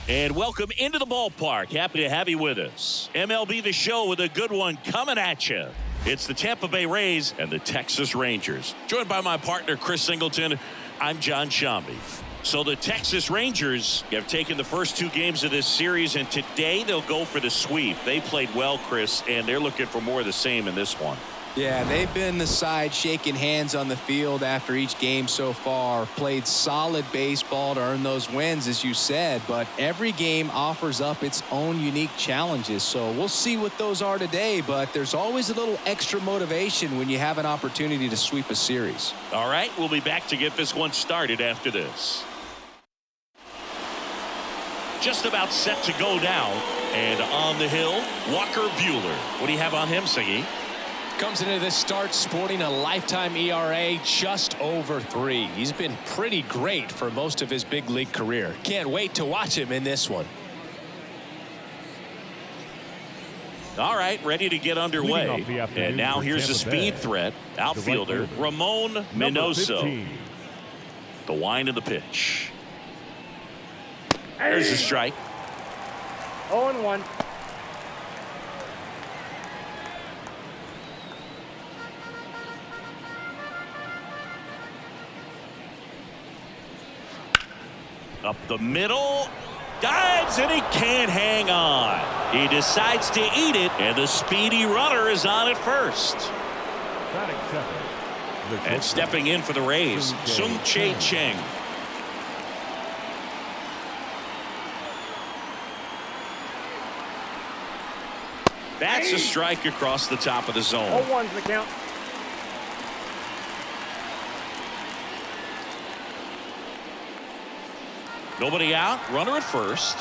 And welcome into the ballpark. Happy to have you with us. MLB The Show with a good one coming at you. It's the Tampa Bay Rays and the Texas Rangers. Joined by my partner, Chris Singleton. I'm John Shambi. So the Texas Rangers have taken the first two games of this series, and today they'll go for the sweep. They played well, Chris, and they're looking for more of the same in this one. Yeah, they've been the side shaking hands on the field after each game so far. Played solid baseball to earn those wins, as you said, but every game offers up its own unique challenges. So we'll see what those are today, but there's always a little extra motivation when you have an opportunity to sweep a series. All right, we'll be back to get this one started after this. Just about set to go now, and on the hill, Walker Buehler. What do you have on him, Siggy? Comes into this start sporting a lifetime ERA just over 3. He's been pretty great for most of his big league career. Can't wait to watch him in this one. All right, ready to get underway. And now here's a speed threat. Outfielder Ramon Minoso. The wind of the pitch. There's a strike. 0-1. Up the middle, dives, and he can't hang on. He decides to eat it, and the speedy runner is on at first. And stepping in for the Rays, Sung-Chae Cheng. That's a strike across the top of the zone. 0-1's the count. Nobody out, runner at first.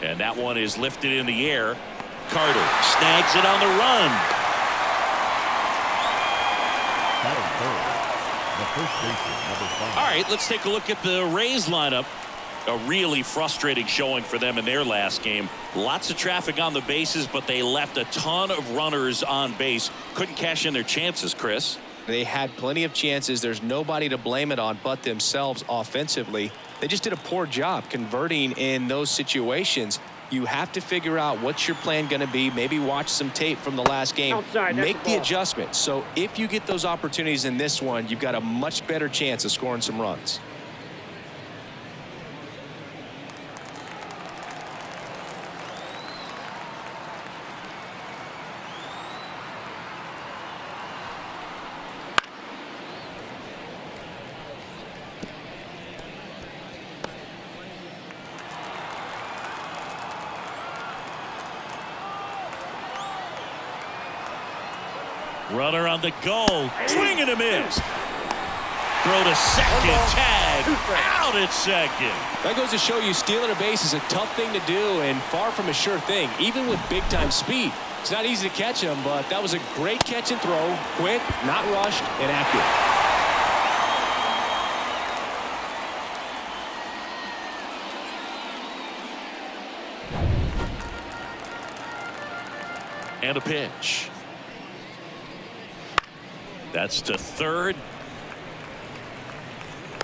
And that one is lifted in the air. Carter snags it on the run. All right, let's take a look at the Rays lineup. A really frustrating showing for them in their last game. Lots of traffic on the bases, but they left a ton of runners on base. Couldn't cash in their chances, Chris. They had plenty of chances. There's nobody to blame it on but themselves offensively. They just did a poor job converting in those situations. You have to figure out what's your plan going to be. Maybe watch some tape from the last game. Outside, make the adjustment. So if you get those opportunities in this one, you've got a much better chance of scoring some runs. Runner on the go. Swing and a miss. Throw to second. Tag. Out at second. That goes to show you stealing a base is a tough thing to do and far from a sure thing, even with big-time speed. It's not easy to catch him, but that was a great catch and throw. Quick, not rushed, and accurate. And a pitch. That's to third.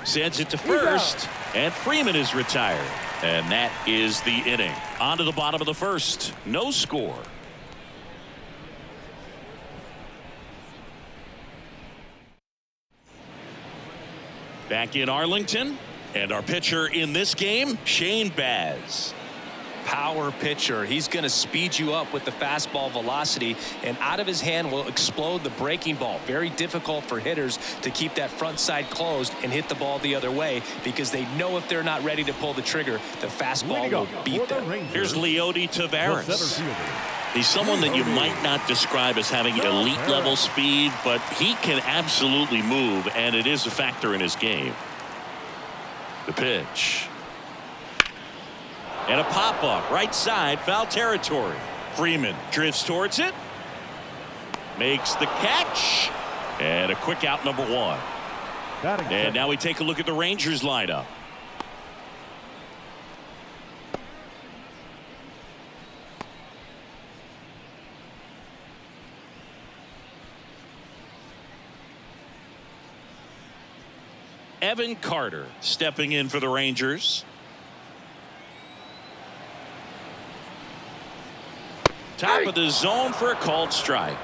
Sends it to first. And Freeman is retired. And that is the inning. On to the bottom of the first. No score. Back in Arlington. And our pitcher in this game, Shane Baz. Power pitcher. He's going to speed you up with the fastball velocity, and out of his hand will explode the breaking ball. Very difficult for hitters to keep that front side closed and hit the ball the other way, because they know if they're not ready to pull the trigger, the fastball will beat them. Here's Leody Taveras. He's someone that you might not describe as having elite level speed, but he can absolutely move, and it is a factor in his game. The pitch. And a pop-up, right side, foul territory. Freeman drifts towards it. Makes the catch. And a quick out, number one. And now we take a look at the Rangers lineup. Evan Carter stepping in for the Rangers. Top of the zone for a called strike.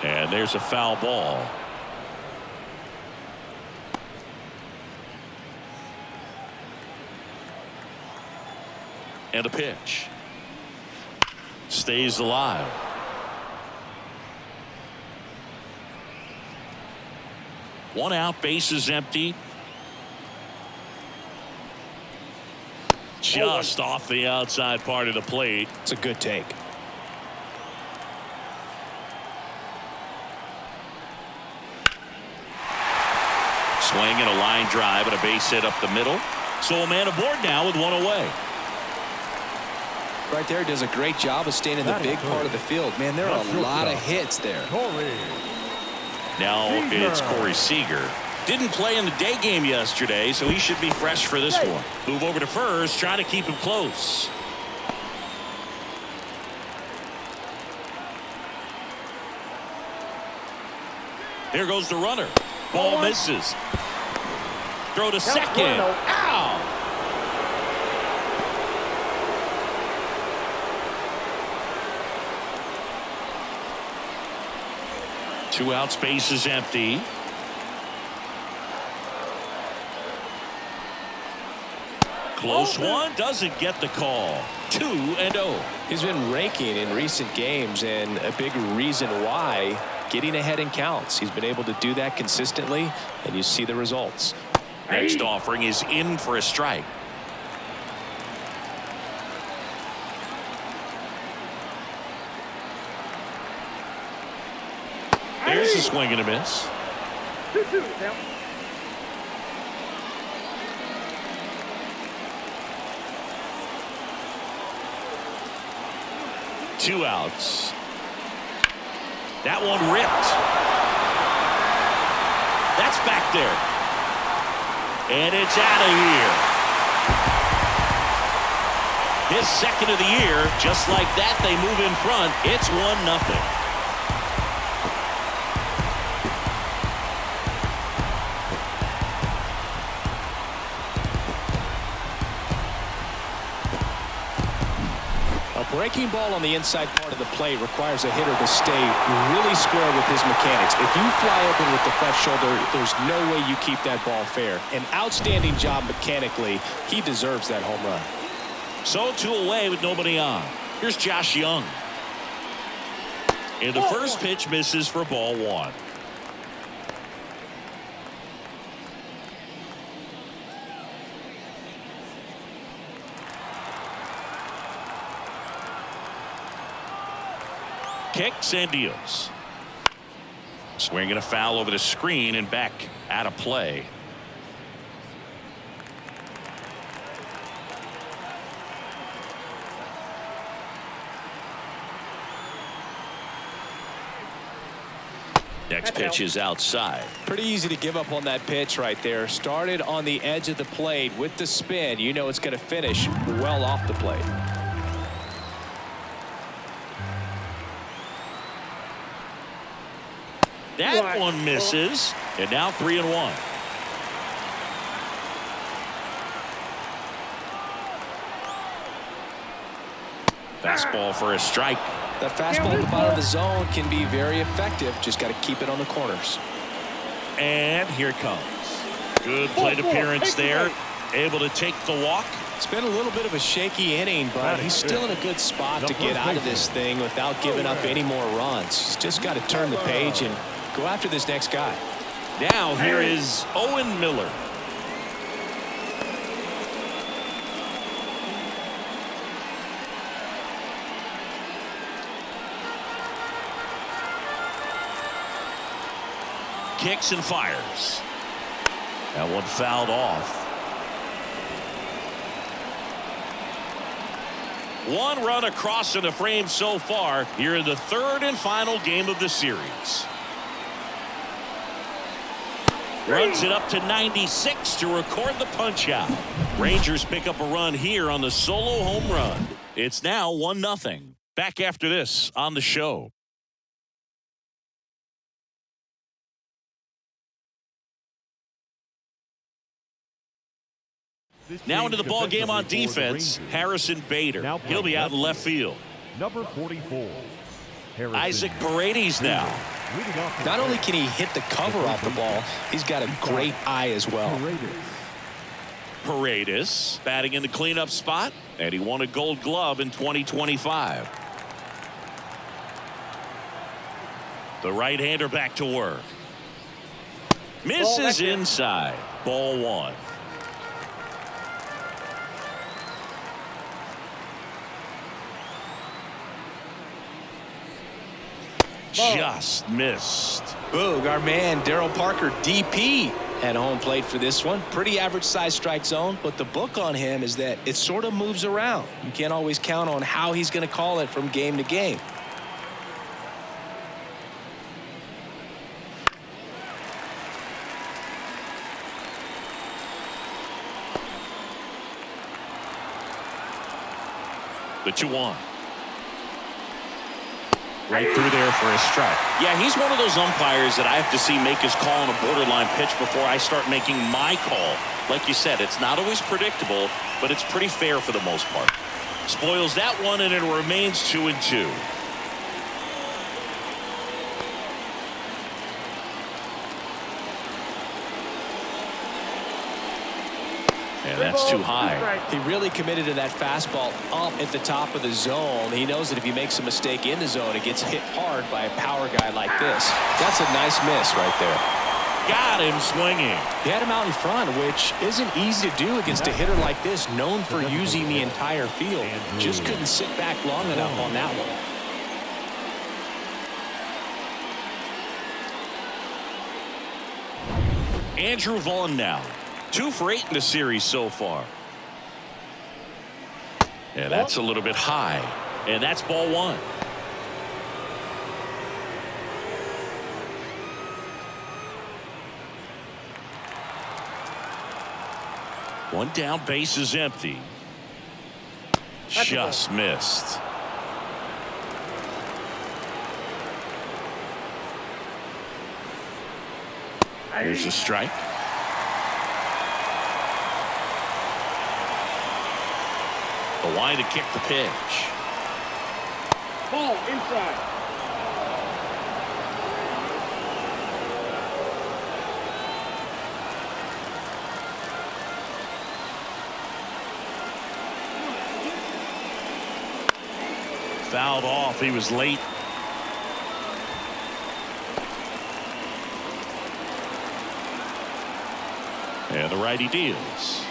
And there's a foul ball. And a pitch. Stays alive. One out, bases empty. Just off the outside part of the plate. It's a good take. Swing and a line drive and a base hit up the middle. So a man aboard now with one away. Right there, does a great job of staying in the big part of the field. Man, there are a lot of hits there. Now it's Corey Seager. Didn't play in the day game yesterday, so he should be fresh for this one. Move over to first, trying to keep him close. Here goes the runner. Ball misses. Throw to second. Ow! Two outs, base is empty. Close one, doesn't get the call. 2-0. He's been raking in recent games, and a big reason why, getting ahead in counts. He's been able to do that consistently, and you see the results. Next offering is in for a strike. There's a swing and a miss. 2-2 now. Two outs. That one ripped. That's back there. And it's out of here. His second of the year. Just like that, they move in front. It's 1-0. Breaking ball on the inside part of the plate requires a hitter to stay really square with his mechanics. If you fly open with the left shoulder, there's no way you keep that ball fair. An outstanding job mechanically. He deserves that home run. So 2 away with nobody on. Here's Josh Young. And the first pitch misses for ball 1. Kicks and deals. Swinging a foul over the screen and back out of play. Next pitch is outside. Pretty easy to give up on that pitch right there. Started on the edge of the plate with the spin. You know it's going to finish well off the plate. That one misses, and now 3-1. Fastball for a strike. That fastball at the bottom of the zone can be very effective. Just got to keep it on the corners. And here it comes. Good plate appearance there. Able to take the walk. It's been a little bit of a shaky inning, but he's still in a good spot to get out of this thing without giving up any more runs. He's just got to turn the page and go after this next guy. Now here is Owen Miller. Kicks and fires. That one fouled off. One run across in the frame so far here in the third and final game of the series. Runs it up to 96 to record the punch out. Rangers pick up a run here on the solo home run. It's now 1-0. Back after this on the show. Now into the ball game on defense, Harrison Bader. He'll be out in left field. Number 44. Isaac Paredes now. Not only can he hit the cover off the ball, he's got a great eye as well. Paredes batting in the cleanup spot, and he won a Gold Glove in 2025. The right-hander back to work. Misses inside. Ball one. Just missed. Boog, our man Darryl Parker, DP, at home plate for this one. Pretty average size strike zone, but the book on him is that it sort of moves around. You can't always count on how he's going to call it from game to game. The 2-1. Right through there for a strike. Yeah, he's one of those umpires that I have to see make his call on a borderline pitch before I start making my call. Like you said, it's not always predictable, but it's pretty fair for the most part. Spoils that one, and it remains 2-2. And that's too high. He really committed to that fastball up at the top of the zone. He knows that if he makes a mistake in the zone, it gets hit hard by a power guy like this. That's a nice miss right there. Got him swinging. He had him out in front, which isn't easy to do against a hitter like this, known for using the entire field. Just couldn't sit back long enough on that one. Andrew Vaughn now. 2 for 8 in the series so far. And that's a little bit high. And that's ball one. One down, base is empty. Just missed. Here's a strike. The line to kick the pitch. Ball inside. Fouled off. He was late. And the righty deals.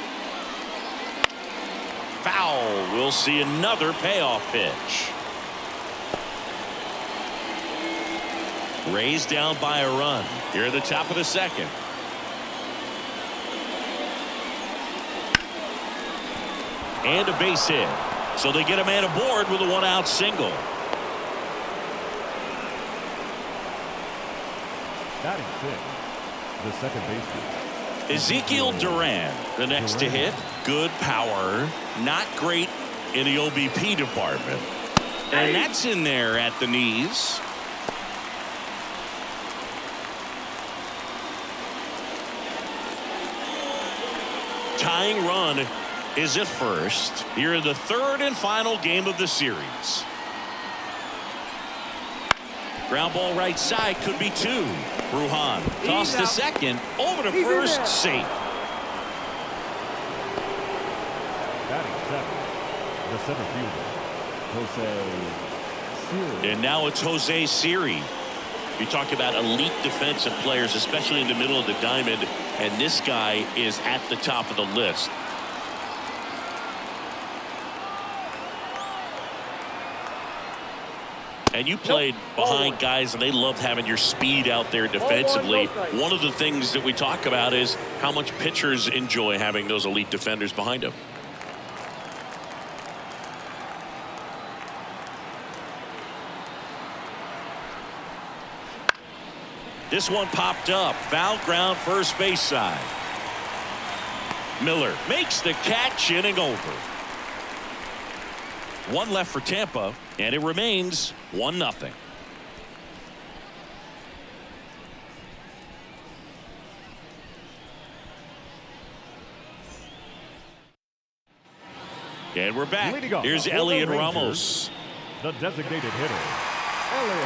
Foul. We'll see another payoff pitch. Raised down by a run here at the top of the second. And a base hit. So they get a man aboard with a 1-out single. Batting fifth, the second baseman. Ezekiel Duran, the next to hit. Good power. Not great in the OBP department. And that's in there at the knees. Tying run is at first here in the third and final game of the series. Ground ball right side, could be 2. Bruhan tossed to second, over to first, safe. Batting seventh, the center fielder, Jose Seager. And now it's Jose Siri. You talk about elite defensive players, especially in the middle of the diamond, and this guy is at the top of the list. And you played behind guys, and they loved having your speed out there defensively. One of the things that we talk about is how much pitchers enjoy having those elite defenders behind them. This one popped up. Foul ground, first base side. Miller makes the catch, inning over. One left for Tampa, and it remains 1-0. And we're back. Here's Elliot Ramos. The designated hitter.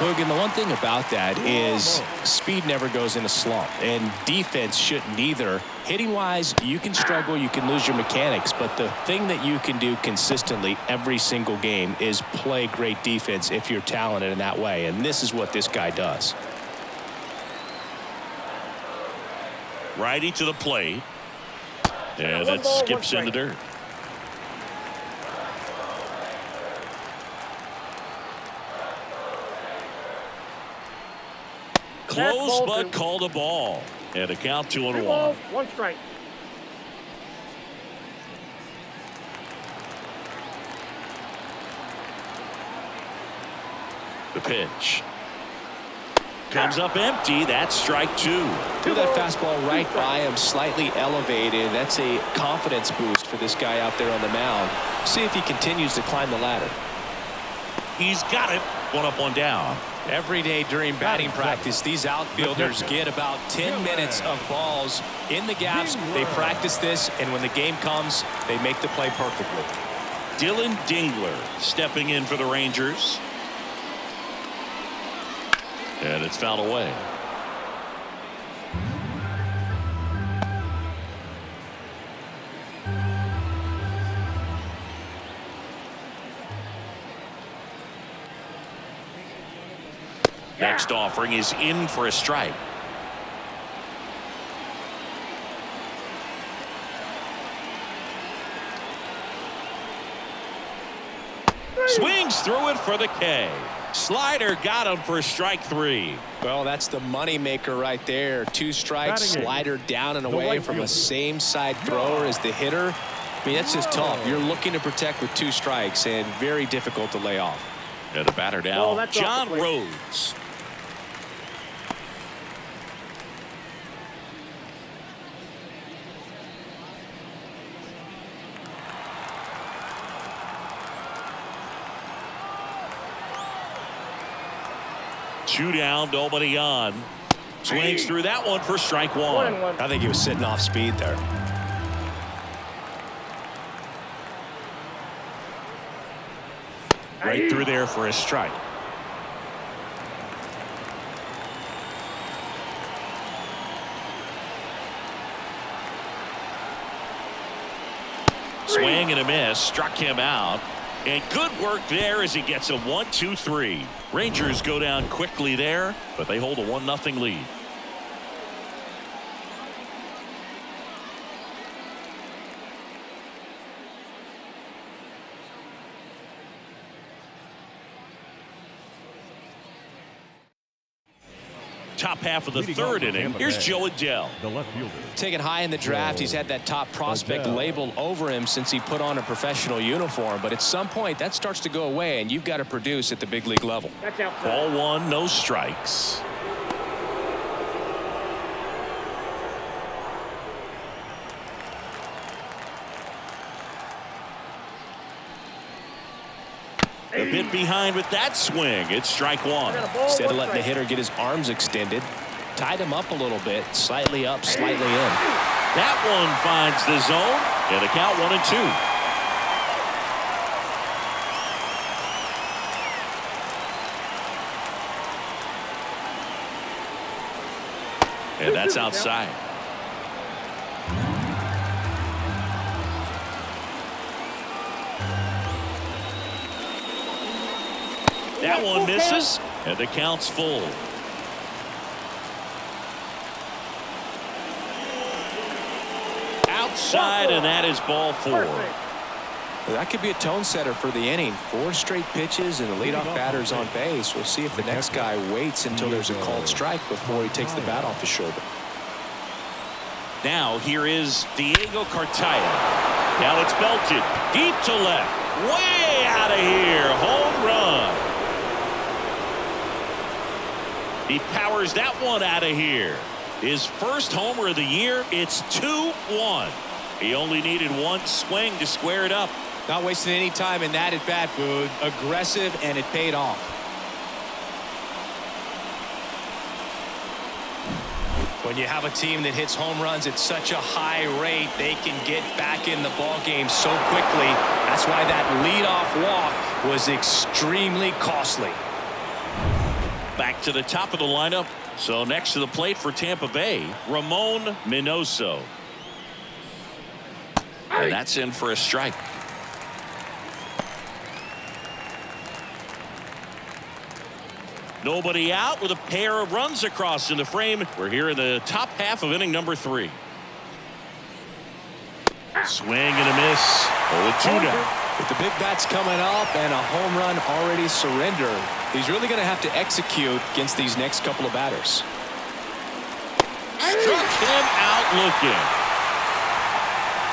Logan, the one thing about that is speed never goes in a slump, and defense shouldn't either. Hitting wise, you can struggle, you can lose your mechanics, but the thing that you can do consistently every single game is play great defense if you're talented in that way, and this is what this guy does. Righty to the plate. Yeah, that skips in the dirt. Close, but called a ball. And a count 2-1. 1 strike. The pitch. Comes up empty. That's strike 2. Threw that fastball right by him, slightly elevated. That's a confidence boost for this guy out there on the mound. See if he continues to climb the ladder. He's got it. 1 up, 1 down. Every day during batting practice, these outfielders get about 10 minutes of balls in the gaps. They practice this, and when the game comes, they make the play perfectly. Dylan Dingler stepping in for the Rangers. And it's fouled away. Next offering is in for a strike. Swings through it for the K. Slider got him for strike 3. Well, that's the money maker right there. 2 strikes, slider down and away from a same side thrower as the hitter. I mean, that's just tough. You're looking to protect with 2 strikes and very difficult to lay off. And the batter down, John Rhodes. Two down, nobody on. Swings through that one for strike 1. I think he was sitting off speed there. Right through there for a strike. Swing and a miss, struck him out. And good work there as he gets a 1-2-3. Rangers go down quickly there, but they hold a 1-0 lead. Top half of the third inning. Here's Joe Adell. The left fielder. Taken high in the draft, he's had that top prospect label over him since he put on a professional uniform. But at some point, that starts to go away, and you've got to produce at the big league level. Ball 1, no strikes. A bit behind with that swing. It's strike 1. Instead of letting the hitter get his arms extended, tied him up a little bit, slightly up, slightly in. That one finds the zone, and a count 1-2. And that's outside. That one misses, and the count's full. Outside, and that is ball 4. That could be a tone setter for the inning. 4 straight pitches and the leadoff batter's on base. We'll see if the next guy waits until there's a called strike before he takes the bat off his shoulder. Now here is Diego Cartaya. Now it's belted deep to left. Way out of here. Home run. He powers that one out of here. His first homer of the year. It's 2-1. He only needed one swing to square it up. Not wasting any time in that at bat, Boone. Aggressive, and it paid off. When you have a team that hits home runs at such a high rate, they can get back in the ball game so quickly. That's why that leadoff walk was extremely costly. Back to the top of the lineup. So next to the plate for Tampa Bay, Ramon Minoso. And that's in for a strike. Nobody out with a pair of runs across in the frame. We're here in the top half of inning number 3. Swing and a miss. 0-2 now. With the big bats coming up and a home run already surrendered, he's really going to have to execute against these next couple of batters. Struck him out looking.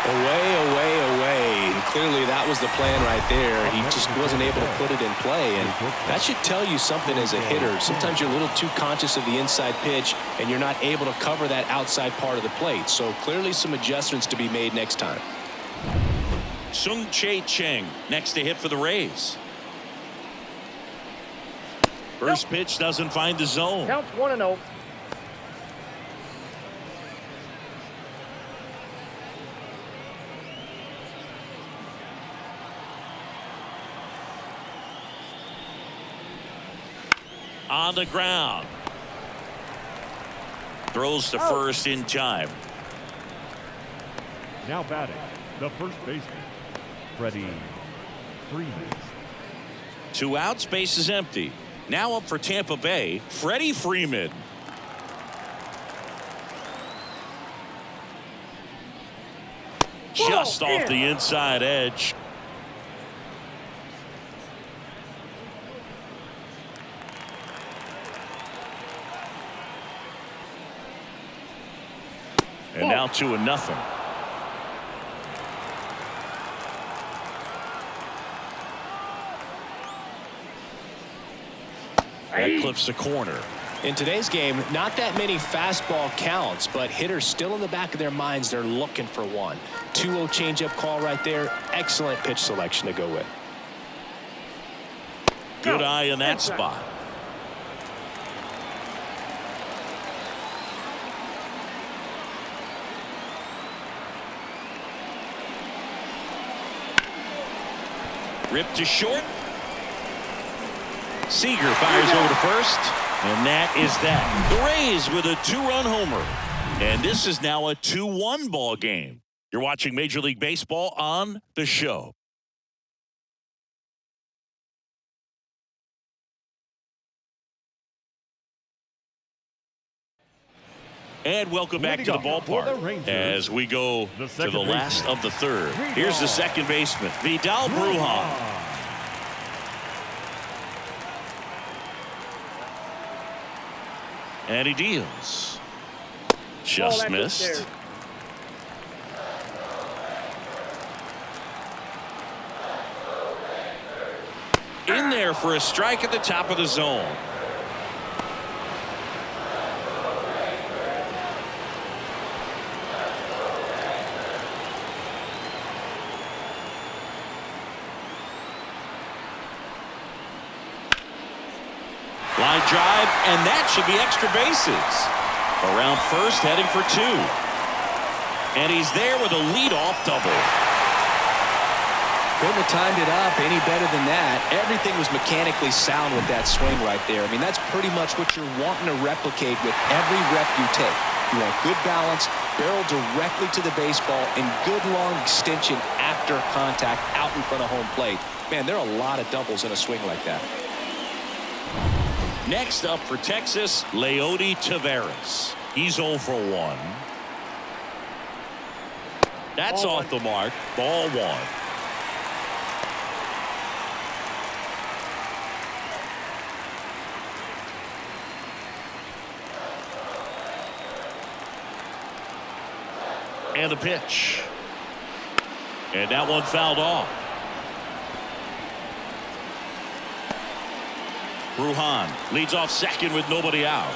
Away, away, away. And clearly that was the plan right there. He just wasn't able to put it in play. And that should tell you something as a hitter. Sometimes you're a little too conscious of the inside pitch and you're not able to cover that outside part of the plate. So clearly some adjustments to be made next time. Sung-Chae Cheng next to hit for the Rays. First pitch doesn't find the zone. Counts 1-0. On the ground. Throws to first in time. Now batting, the first baseman, Freddie. Freeman. 2 outs, base is empty. Now up for Tampa Bay, Freddie Freeman. Just off the inside edge. And now 2-0. That clips the corner. In today's game, not that many fastball counts, but hitters still in the back of their minds, they're looking for one. 2-0 changeup call right there. Excellent pitch selection to go with. Good eye in that spot. Ripped to short. Seager fires over to first. And that is that. The Rays with a 2-run homer. And this is now a 2-1 ball game. You're watching Major League Baseball on The Show. And welcome back to the ballpark as we go to the last of the third. Here's the second baseman, Vidal Brujan. And he deals. Just missed. In there for a strike at the top of the zone. Line drive, and that should be extra bases. Around first, heading for 2. And he's there with a leadoff double. Couldn't have timed it up any better than that. Everything was mechanically sound with that swing right there. I mean, that's pretty much what you're wanting to replicate with every rep you take. You want good balance, barrel directly to the baseball, and good long extension after contact out in front of home plate. Man, there are a lot of doubles in a swing like that. Next up for Texas, Leody Taveras. He's 0 for 1. That's off the mark. Ball 1. And the pitch. And that one fouled off. Bruhan leads off second with nobody out.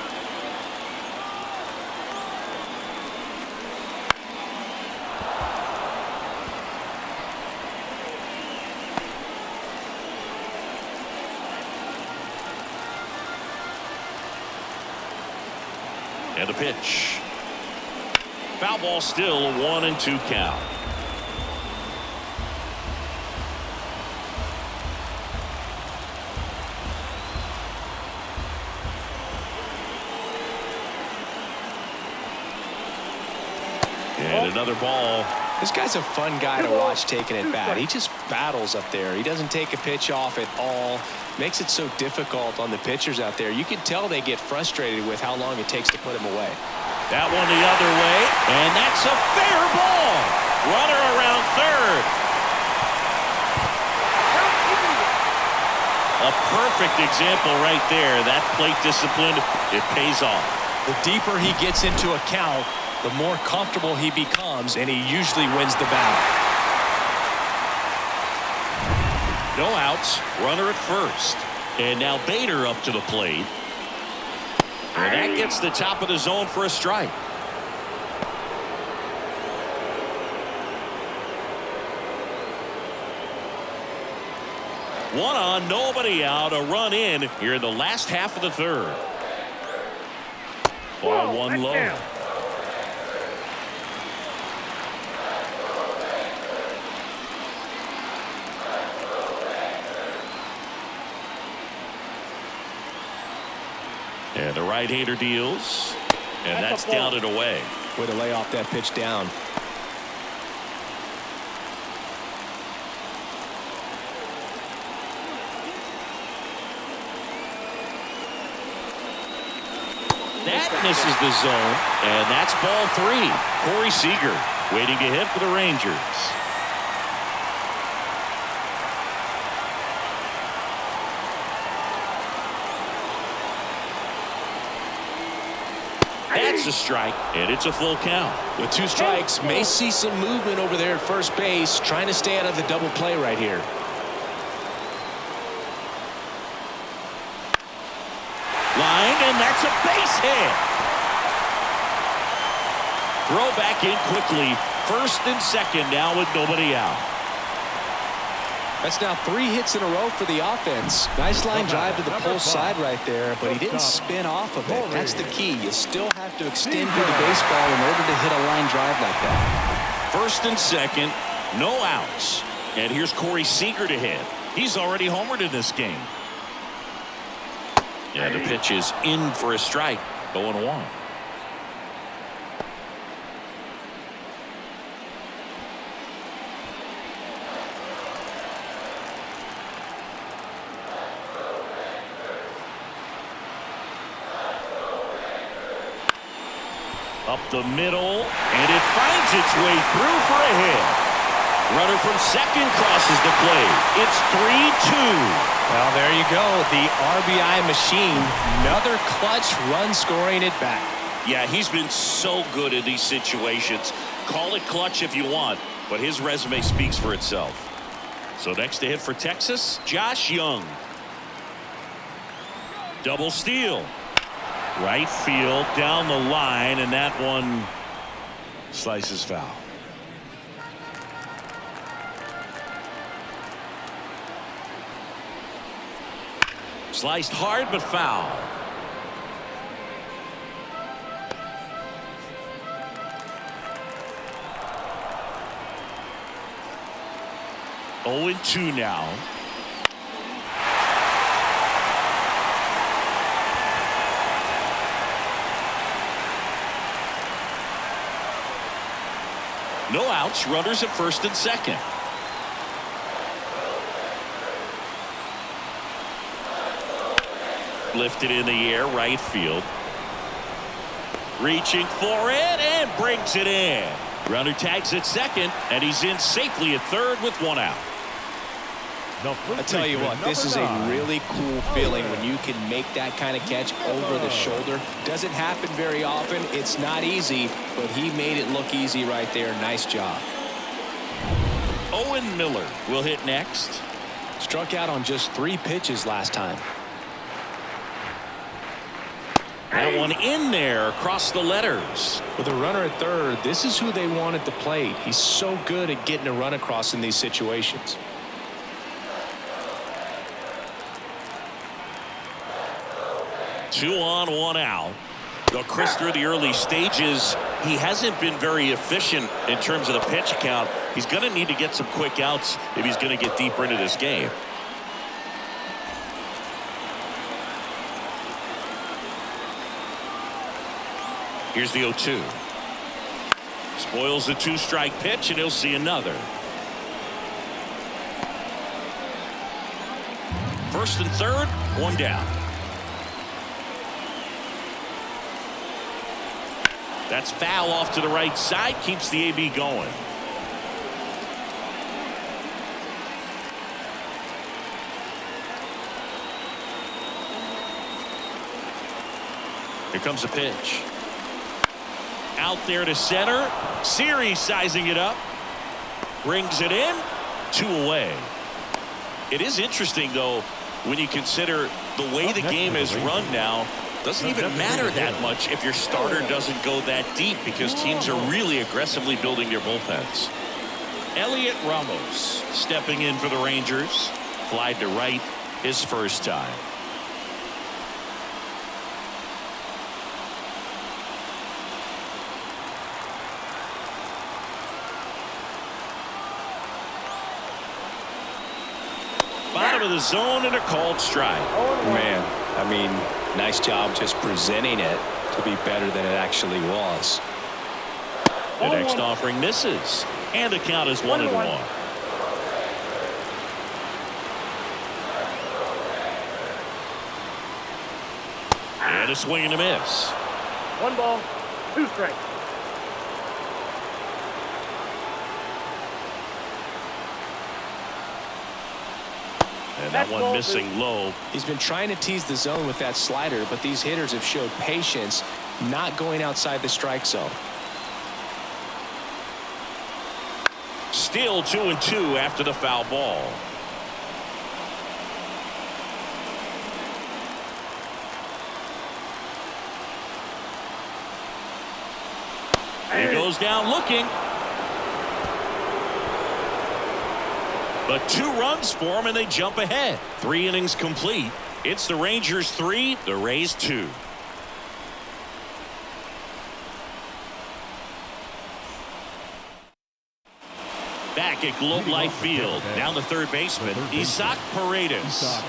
And the pitch. Foul ball, still a 1-2 count. And another ball. This guy's a fun guy to watch taking it back. He just battles up there. He doesn't take a pitch off at all. Makes it so difficult on the pitchers out there. You can tell they get frustrated with how long it takes to put him away. That one the other way, and that's a fair ball. Runner around third. A perfect example right there. That plate discipline, it pays off. The deeper he gets into a count, the more comfortable he becomes, and he usually wins the battle. No outs, runner at first. And now Bader up to the plate. And that gets the top of the zone for a strike. One on, nobody out, a run in here in the last half of the third. Ball one low. And the right-hander deals, and that's down and away. Way to lay off that pitch down. That misses the zone, and that's ball three. Corey Seager waiting to hit for the Rangers. That's a strike, and it's a full count. With two strikes, may see some movement over there at first base, trying to stay out of the double play right here. Line, and that's a base hit. Throw back in quickly. First and second now with nobody out. That's now 3 hits in a row for the offense. Nice line drive to the pull side right there, but he didn't spin off of it. That's the key. You still have to extend through the baseball in order to hit a line drive like that. First and second, no outs. And here's Corey Seager to hit. He's already homered in this game. And the pitch is in for a strike. 0-1. Up the middle, and it finds its way through for a hit. Runner from second crosses the plate. It's 3-2. Well, there you go. The RBI machine. Another clutch run scoring it back. Yeah, he's been so good in these situations. Call it clutch if you want, but his resume speaks for itself. So next to hit for Texas, Josh Young. Double steal. Right field, down the line, and that one slices foul. Sliced hard but foul. Oh, 0-2 now. No outs, runners at first and second. Lifted in the air, right field. Reaching for it and brings it in. Runner tags at second, and he's in safely at third with 1 out. The first I tell you baseman, what, this is number a 9. really cool feeling when you can make that kind of catch over the shoulder. Doesn't happen very often. It's not easy, but he made it look easy right there. Nice job. Owen Miller will hit next. Struck out on just 3 pitches last time. That one in there across the letters. With a runner at third, this is who they want at the plate. He's so good at getting a run across in these situations. Two on, one out. Though Chris, through the early stages, he hasn't been very efficient in terms of the pitch count. He's going to need to get some quick outs if he's going to get deeper into this game. Here's the 0-2. Spoils the 2-strike pitch, and he'll see another. First and third, one down. That's foul off to the right side, keeps the AB going. Here comes a pitch. Out there to center. Seager sizing it up. Brings it in. 2 away. It is interesting, though, when you consider the way the game is run now. Doesn't even matter that much if your starter doesn't go that deep, because teams are really aggressively building their bullpens. Elliot Ramos stepping in for the Rangers. Flied to right his first time. Bottom of the zone and a called strike. Man, I mean, nice job just presenting it to be better than it actually was. The next offering misses, and the count is 1-1. And a swing and a miss. 1 ball, 2 strikes. And that one missing low. He's been trying to tease the zone with that slider, but these hitters have showed patience, not going outside the strike zone. Still 2-2 after the foul ball. He goes down looking. But 2 runs for him, and they jump ahead. 3 innings complete. It's the Rangers 3, the Rays 2. Back at Globe Life Field, down the third baseman, Isaac Paredes.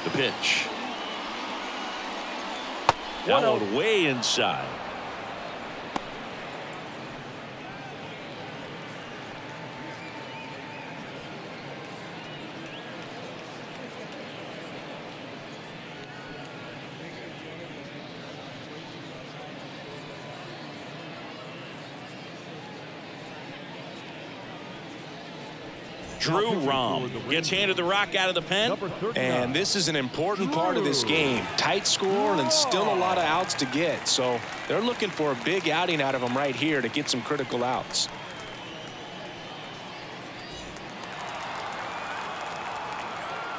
The pitch. That one way inside. Drew Rom gets handed the rock out of the pen. And this is an important part of this game. Tight score and still a lot of outs to get. So they're looking for a big outing out of him right here to get some critical outs.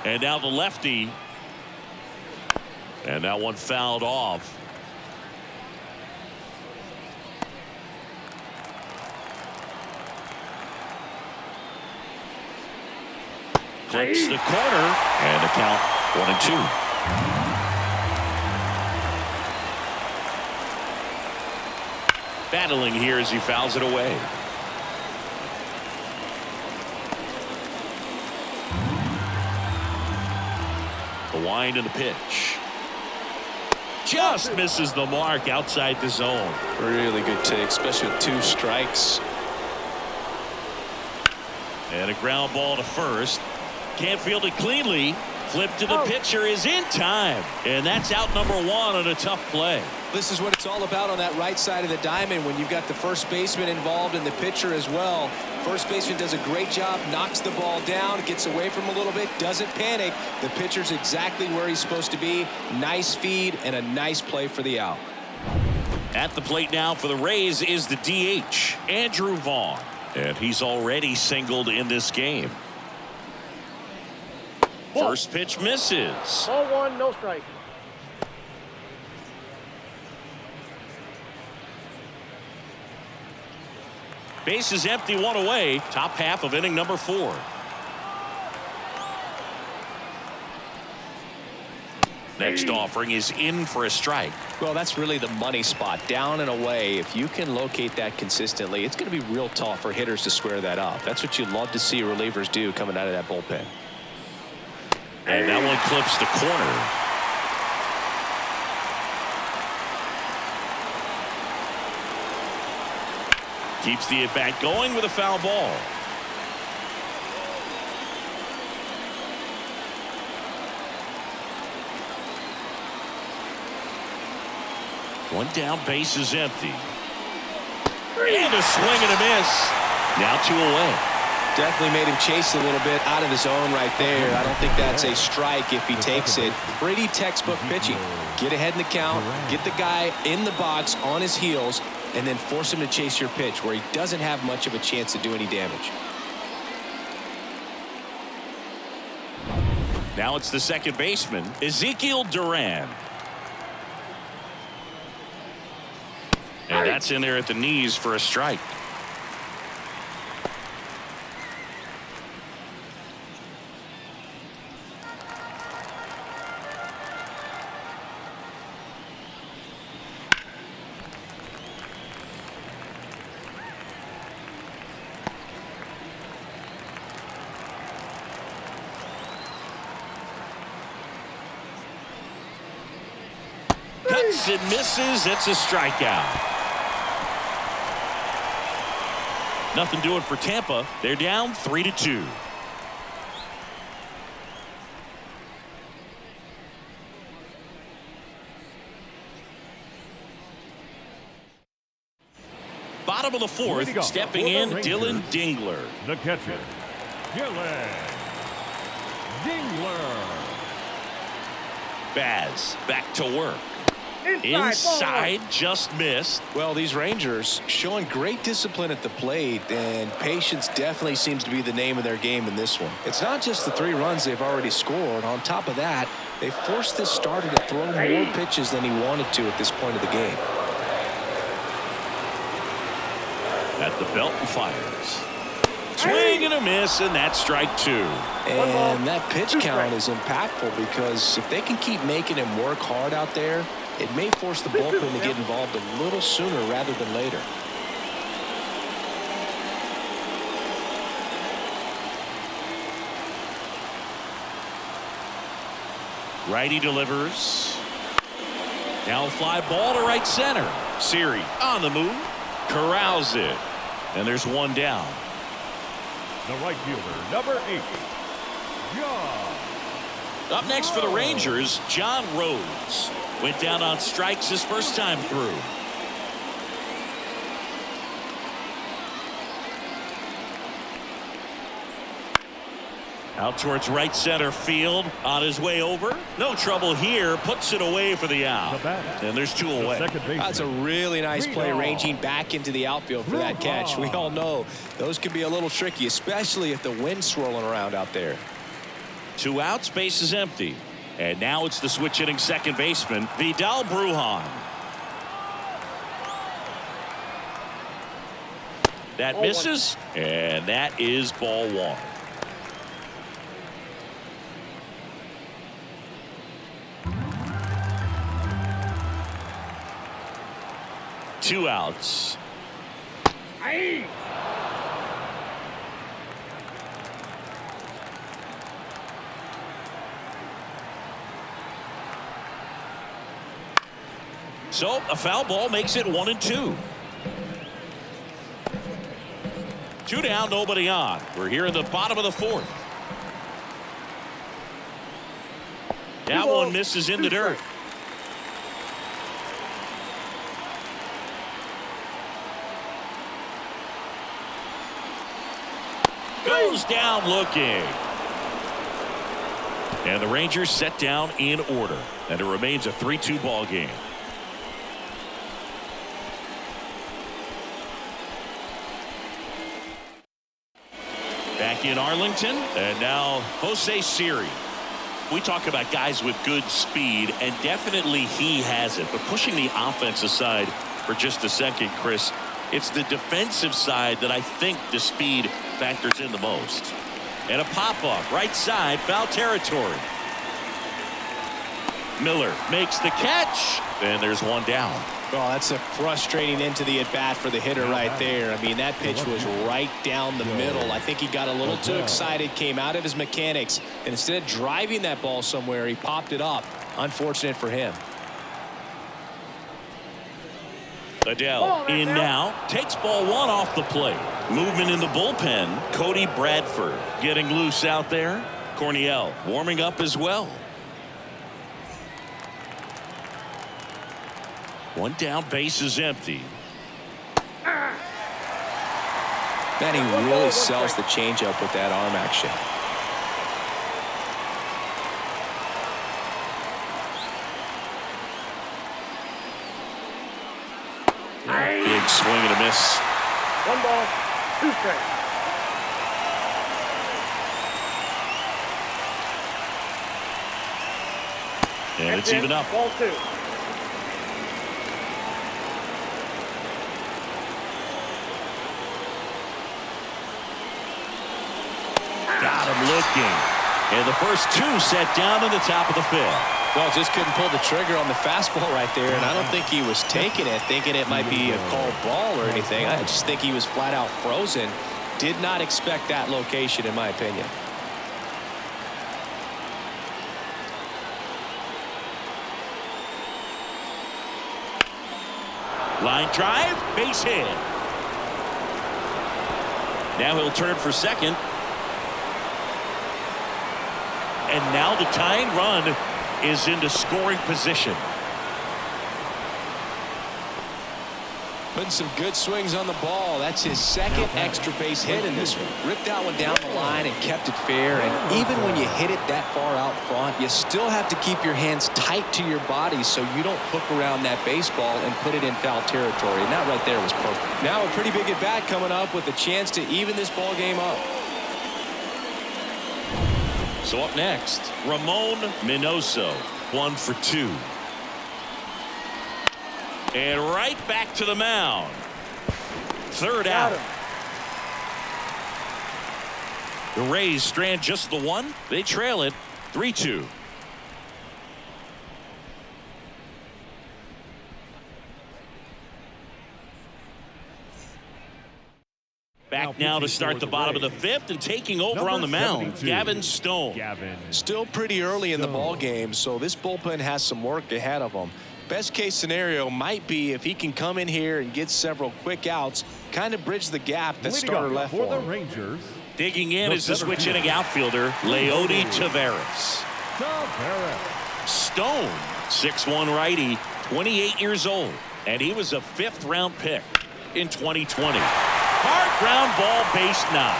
And now the lefty. And that one fouled off. Clips the corner, and the count 1-2. Battling here as he fouls it away. The wind and the pitch. Just misses the mark outside the zone. Really good take, especially with 2 strikes. And a ground ball to first. Can't field it cleanly. Flip to the pitcher is in time. And that's out number 1 on a tough play. This is what it's all about on that right side of the diamond when you've got the first baseman involved and the pitcher as well. First baseman does a great job, knocks the ball down, gets away from him a little bit, doesn't panic. The pitcher's exactly where he's supposed to be. Nice feed and a nice play for the out. At the plate now for the Rays is the DH, Andrew Vaughn. And he's already singled in this game. First pitch misses. Ball one, no strike. Base is empty, one away. Top half of inning number 4. Next offering is in for a strike. Well, that's really the money spot, down and away. If you can locate that consistently, it's going to be real tough for hitters to square that up. That's what you love to see relievers do coming out of that bullpen. And that one clips the corner. Keeps the at-bat going with a foul ball. One down, base is empty. And a swing and a miss. Now 2 away. Definitely made him chase a little bit out of his zone right there. I don't think that's a strike if he takes it. Pretty textbook pitching. Get ahead in the count, get the guy in the box on his heels, and then force him to chase your pitch where he doesn't have much of a chance to do any damage. Now it's the second baseman, Ezekiel Duran. And that's in there at the knees for a strike. Cuts and misses. It's a strikeout. Nothing doing for Tampa. They're down 3-2. Bottom of the 4th, stepping in, Dylan Dingler. The catcher, Dylan Dingler. Baz back to work. Inside, just missed. Well, these Rangers showing great discipline at the plate, and patience definitely seems to be the name of their game in this one. It's not just the 3 runs they've already scored. On top of that, they forced this starter to throw more pitches than he wanted to at this point of the game. At the belt and fires. Swing and a miss, and that's strike 2. And that pitch count is impactful because if they can keep making him work hard out there, it may force the bullpen to get involved a little sooner rather than later. Righty delivers. Now a fly ball to right center. Siri on the move. Corrals it. And there's one down. The right fielder, number 8, John. Up next for the Rangers, John Rhodes. Went down on strikes his first time through. Out towards right center field. On his way over. No trouble here. Puts it away for the out. And there's 2 away. That's a really nice play, ranging back into the outfield for that catch. We all know those can be a little tricky, especially if the wind's swirling around out there. 2 outs, base is empty. And now it's the switch hitting second baseman, Vidal Brujan. That misses, and that is ball 1. Two outs. So a foul ball makes it 1-2. 2 down, nobody on. We're here in the bottom of the 4th. That one misses in the dirt. goes down looking. And the Rangers set down in order. And it remains a 3-2 ball game. Back in Arlington. And now Jose Siri. We talk about guys with good speed, and definitely he has it. But pushing the offense aside for just a second, Chris, it's the defensive side that I think the speed factors in the most. And a pop-off, right side, foul territory. Miller makes the catch, and there's one down. Well, that's a frustrating end to the at-bat for the hitter right there. I mean, that pitch was right down the middle. I think he got a little too excited, came out of his mechanics, and instead of driving that ball somewhere, he popped it up. Unfortunate for him. Adele in now, takes ball one off the plate. Movement in the bullpen. Cody Bradford getting loose out there. Corniel warming up as well. One down, base is empty. Man, he really sells the changeup with that arm action. Big swing and a miss. 1 ball, 2 strikes. And it's even up. Ball 2. Got him looking. And the first 2 set down in the top of the 5th. Well, just couldn't pull the trigger on the fastball right there, and I don't think he was taking it, thinking it might be a called ball or anything. I just think he was flat out frozen. Did not expect that location, in my opinion. Line drive, base hit. Now he'll turn for second. And now the tying run is into scoring position. Putting some good swings on the ball. That's his second extra base hit in this one. Ripped that one down the line and kept it fair. And even when you hit it that far out front, you still have to keep your hands tight to your body so you don't hook around that baseball and put it in foul territory. And that right there was perfect. Now a pretty big at bat coming up with a chance to even this ball game up. So up next, Ramon Minoso, 1 for 2. And right back to the mound. Third out. The Rays strand just the 1. They trail it 3-2. Back now to start the bottom of the 5th, and taking over on the mound, Gavin Stone. Still pretty early in the ball game, so this bullpen has some work ahead of them. Best case scenario might be if he can come in here and get several quick outs, kind of bridge the gap that starter left for him. Rangers. Digging in is the switch hitting outfielder, Leody Taveras. Stone, 6'1" righty, 28 years old, and he was a 5th round pick in 2020. Hard ground ball, base knock.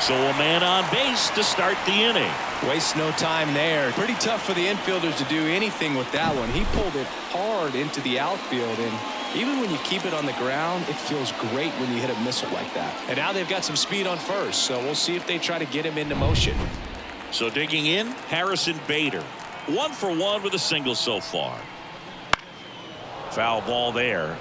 So a man on base to start the inning. Waste no time there. Pretty tough for the infielders to do anything with that one. He pulled it hard into the outfield, and even when you keep it on the ground, it feels great when you hit a missile like that. And now they've got some speed on first, so we'll see if they try to get him into motion. So digging in, Harrison Bader. 1 for 1 with a single so far. Foul ball there.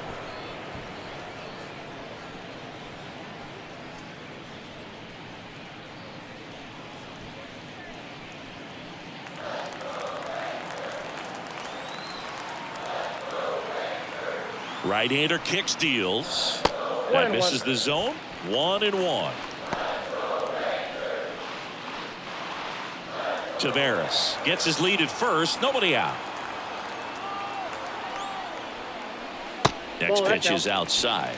Right-hander kick steals. That misses the zone. 1-1. Taveras gets his lead at first. Nobody out. Next pitch is outside.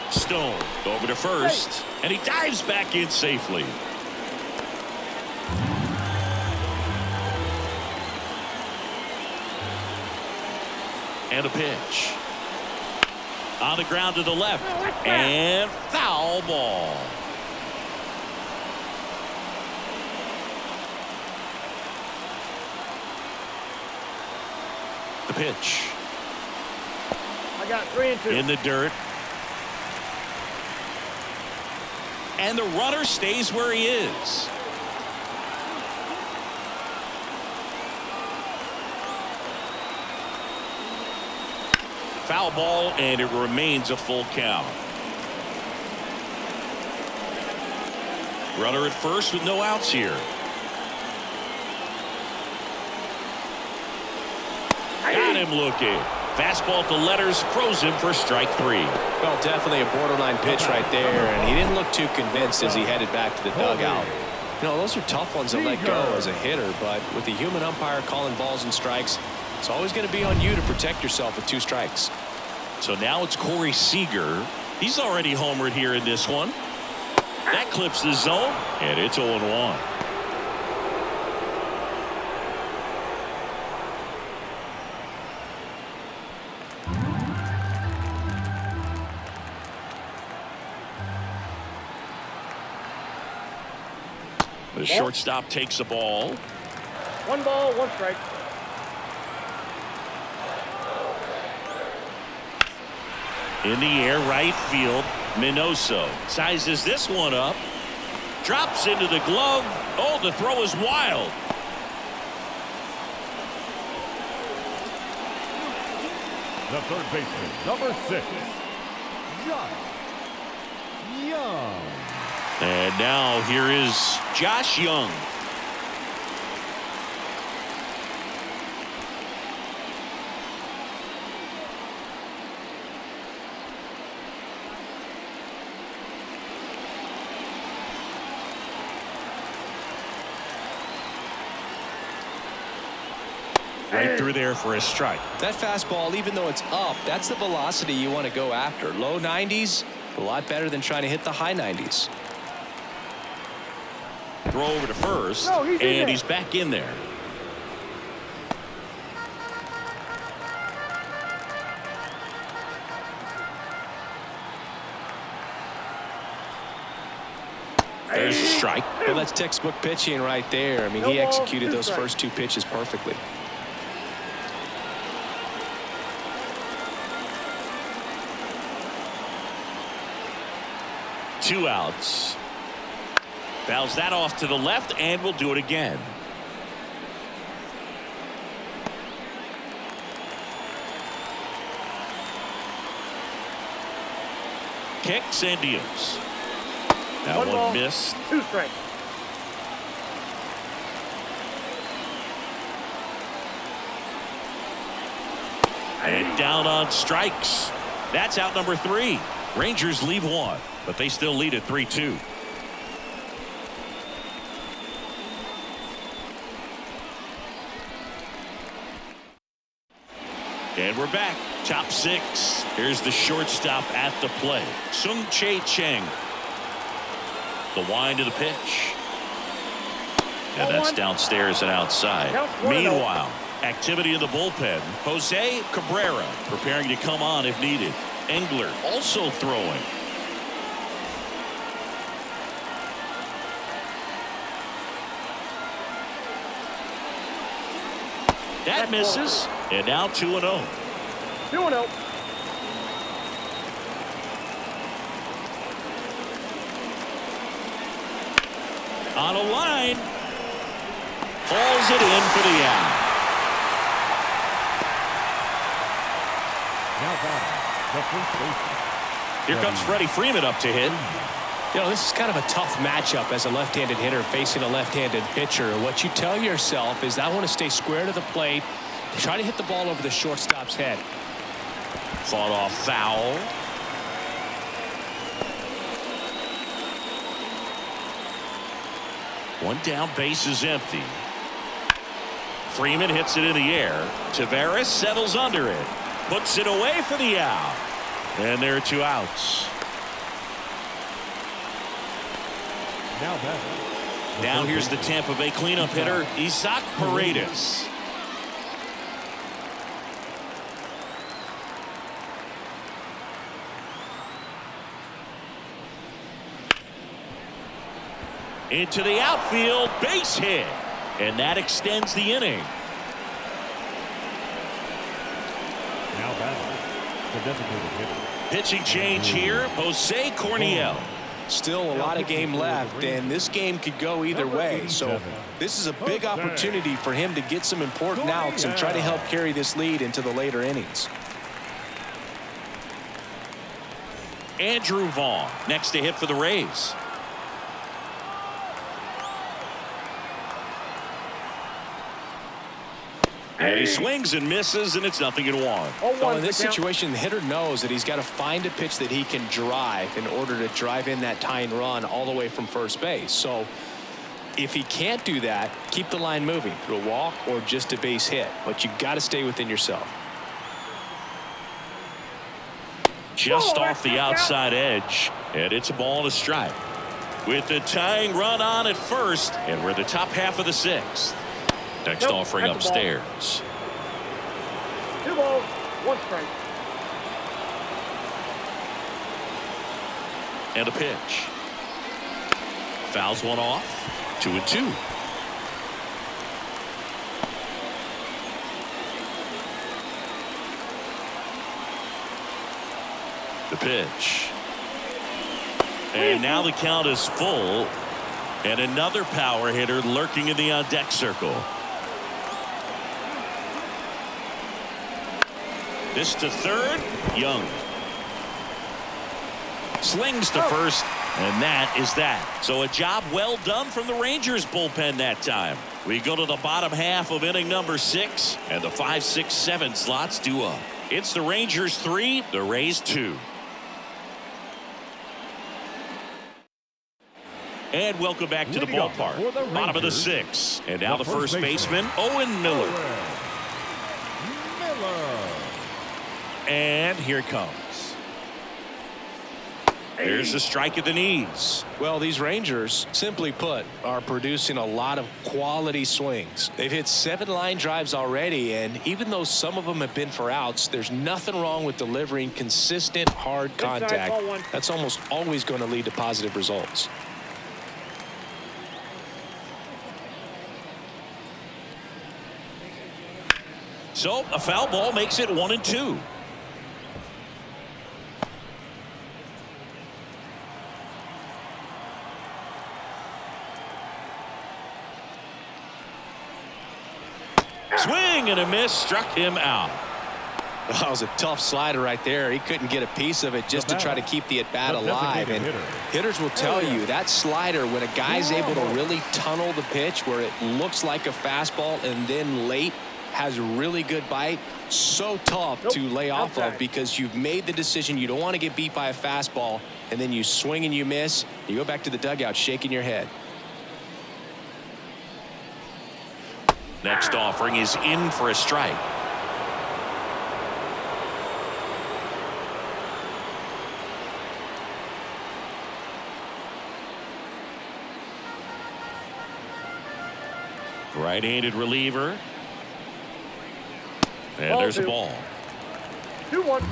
Stone over to first, and he dives back in safely. And a pitch. On the ground to the left. And foul ball. The pitch. I got 3 and 2. In the dirt. And the runner stays where he is. Foul ball, and it remains a full count. Runner at first with no outs here. Got him looking. Fastball to letters, froze him for strike 3. Well, definitely a borderline pitch right there, and he didn't look too convinced as he headed back to the dugout. You know, those are tough ones to let go as a hitter, but with the human umpire calling balls and strikes, it's always going to be on you to protect yourself with 2 strikes. So now it's Corey Seager. He's already homered here in this one. That clips the zone, and it's 0-1. The shortstop takes the ball. 1 ball, 1 strike. In the air, right field. Minoso sizes this one up. Drops into the glove. Oh, the throw is wild. The third baseman, number 6, Josh Young. And now here is Josh Young. Right through there for a strike. That fastball, even though it's up, that's the velocity you want to go after. Low 90s, a lot better than trying to hit the high 90s. Throw over to first, and he's back in there. There's a strike. Well, that's textbook pitching right there. I mean, he executed those first 2 pitches perfectly. Two outs. Fouls that off to the left, and we'll do it again. Kicks and deals. That 1 ball, missed. 2 strikes. And down on strikes. That's out number 3. Rangers leave 1, but they still lead at 3-2. And we're back. Top 6. Here's the shortstop at the plate. Sung-Chae Cheng. The wind of the pitch. And that's downstairs and outside. Meanwhile, activity in the bullpen. Jose Cabrera preparing to come on if needed. Engler also throwing. That misses. And now 2-0. 2-0. On a line. Hauls it in for the out. Now batting, the first baseman. Here comes Freddie Freeman up to hit. You know, this is kind of a tough matchup as a left-handed hitter facing a left-handed pitcher. What you tell yourself is, I want to stay square to the plate, try to hit the ball over the shortstop's head. Fought off foul. One down, base is empty. Freeman hits it in the air. Taveras settles under it. Puts it away for the out. And there are 2 outs. Now here's the Tampa Bay cleanup hitter, Isaac Paredes. Into the outfield, base hit. And that extends the inning. Now batting, the designated hitter. Pitching change here, Jose Corniel. Still a lot of game left, and this game could go either way. So this is a big opportunity for him to get some important outs and try to help carry this lead into the later innings. Andrew Vaughn next to hit for the Rays. And he swings and misses, and it's 0-1. Well, in this situation, the hitter knows that he's got to find a pitch that he can drive in order to drive in that tying run all the way from first base. So if he can't do that, keep the line moving through a walk or just a base hit. But you've got to stay within yourself. Just off the outside edge, and it's a ball and a strike. With the tying run on at first, and we're the top half of the 6th. Next offering upstairs. 2 balls, 1 strike. And a pitch. Fouls one off. 2-2. The pitch. And now the count is full. And another power hitter lurking in the on-deck circle. This to third, Young. Slings to first, and that is that. So a job well done from the Rangers bullpen that time. We go to the bottom half of inning number 6, and the 5, 6, 7 slots due up. It's the Rangers 3, the Rays 2. And welcome back to the ballpark. Bottom of the 6th, and now the first baseman, Owen Miller. And here it comes. There's a strike at the knees. Well, these Rangers, simply put, are producing a lot of quality swings. They've hit 7 line drives already, and even though some of them have been for outs, there's nothing wrong with delivering consistent, hard contact. That's almost always going to lead to positive results. So a foul ball makes it 1-2. Swing and a miss, struck him out. That was a tough slider right there. He couldn't get a piece of it just to try to keep the at-bat alive. And hitters will tell you that slider, when a guy's able to really tunnel the pitch where it looks like a fastball and then late has a really good bite, so tough to lay off of because you've made the decision you don't want to get beat by a fastball, and then you swing and you miss. You go back to the dugout shaking your head. Next offering is in for a strike. Right-handed reliever. And there's a ball. 2-1.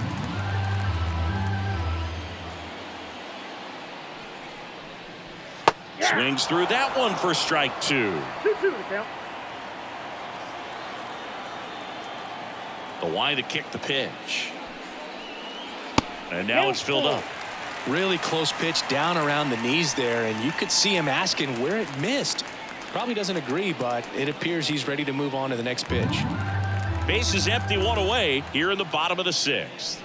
Swings through that one for strike 2. 2-2 the count. The wind to kick the pitch. And now it's filled up. Really close pitch down around the knees there, and you could see him asking where it missed. Probably doesn't agree, but it appears he's ready to move on to the next pitch. Base is empty, 1 away here in the bottom of the 6th.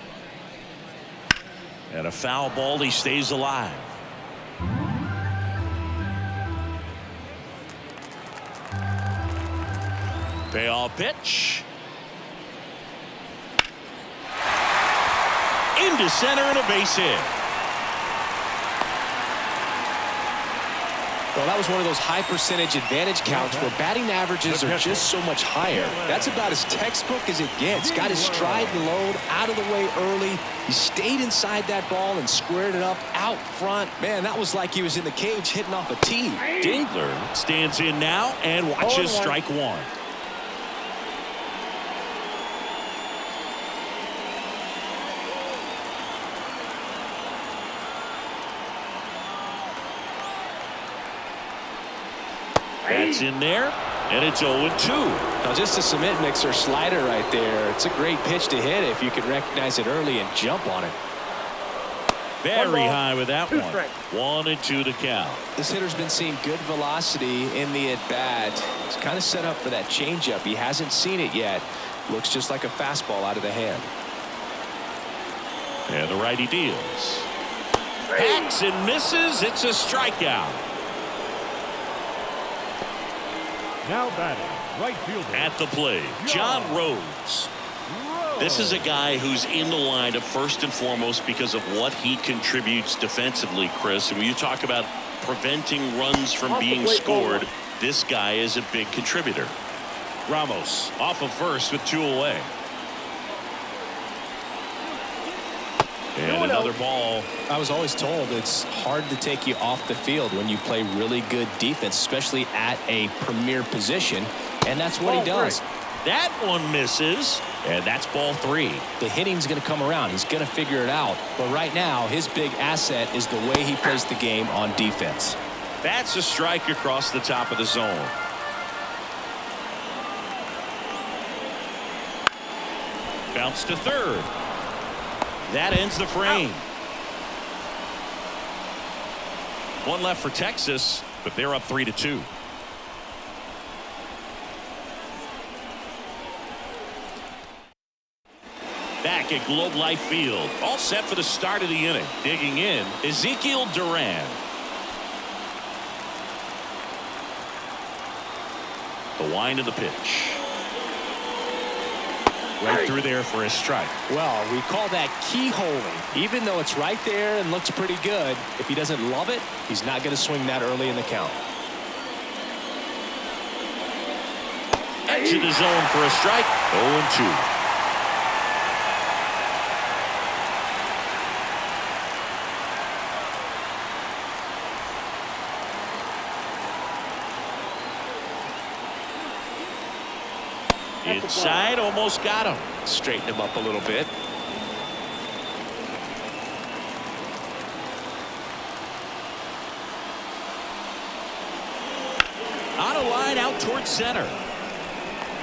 And a foul ball, he stays alive. Payoff pitch. Into center and a base hit. Well, that was one of those high percentage advantage counts where batting averages are just so much higher. That's about as textbook as it gets. Got his stride and load out of the way early. He stayed inside that ball and squared it up out front. Man, that was like he was in the cage hitting off a tee. Dingler stands in now and watches strike 1. That's in there, and it's 0-2. Now just a cement mixer slider right there. It's a great pitch to hit if you can recognize it early and jump on it. Very high with that 2 one. strikes. 1-2 to count. This hitter's been seeing good velocity in the at-bat. He's kind of set up for that changeup. He hasn't seen it yet. Looks just like a fastball out of the hand. And the righty deals. Hacks and misses. It's a strikeout. Now batting, right fielder. At the plate, John Rhodes. This is a guy who's in the lineup first and foremost because of what he contributes defensively, Chris. And when you talk about preventing runs from being scored, this guy is a big contributor. Ramos off of first with 2 away. And another ball. I was always told it's hard to take you off the field when you play really good defense, especially at a premier position. And that's what he does. That one misses, and that's ball 3. The hitting's going to come around. He's going to figure it out. But right now, his big asset is the way he plays the game on defense. That's a strike across the top of the zone. Bounce to third. That ends the frame. One left for Texas, but they're up 3-2. Back at Globe Life Field, all set for the start of the inning. Digging in, Ezekiel Duran. The wind of the pitch. Right through there for a strike. Well, we call that keyholing. Even though it's right there and looks pretty good, if he doesn't love it, he's not going to swing that early in the count. Edge of the zone for a strike. 0-2. Inside, almost got him. Straighten him up a little bit. Out of line, out towards center.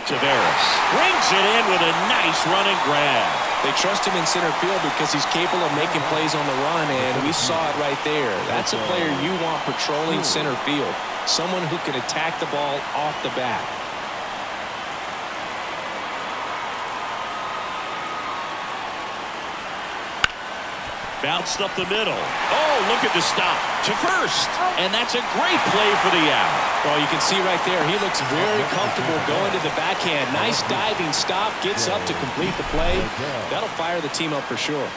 Taveras brings it in with a nice running grab. They trust him in center field because he's capable of making plays on the run, and we saw it right there. That's a player you want patrolling center field. Someone who can attack the ball off the bat. Bounced up the middle. Oh, look at the stop to first. And that's a great play for the out. Well, you can see right there, he looks very comfortable going to the backhand. Nice diving stop, gets up to complete the play. That'll fire the team up for sure.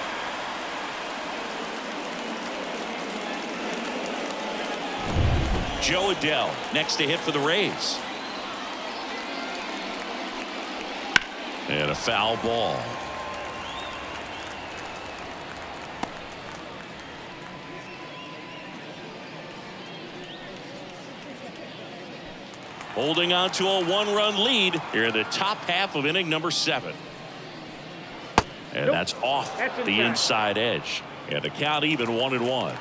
Joe Adell next to hit for the Rays. And a foul ball. Holding on to a 1-run lead here in the top half of inning number 7. And that's off the inside edge. And the count even 1-1.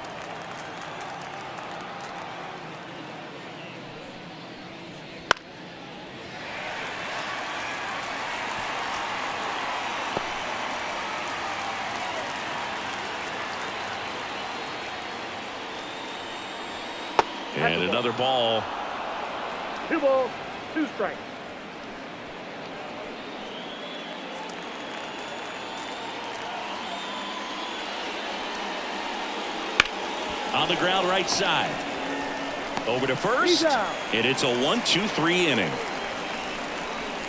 And another ball. 2 balls, 2 strikes. On the ground right side. Over to first. And it's a 1-2-3 inning.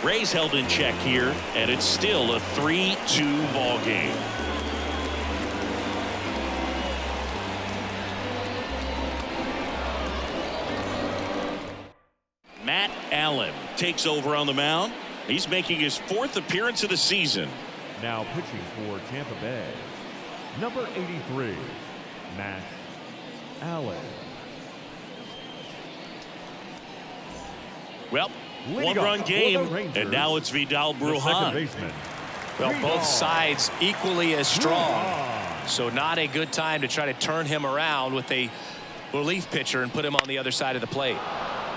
Rays held in check here, and it's still a 3-2 ball game. Matt Allen takes over on the mound. He's making his 4th appearance of the season. Now pitching for Tampa Bay, number 83, Matt Allen. Well, 1-run game, and now it's Vidal Brujan. Well, both sides equally as strong. So not a good time to try to turn him around with a relief pitcher and put him on the other side of the plate.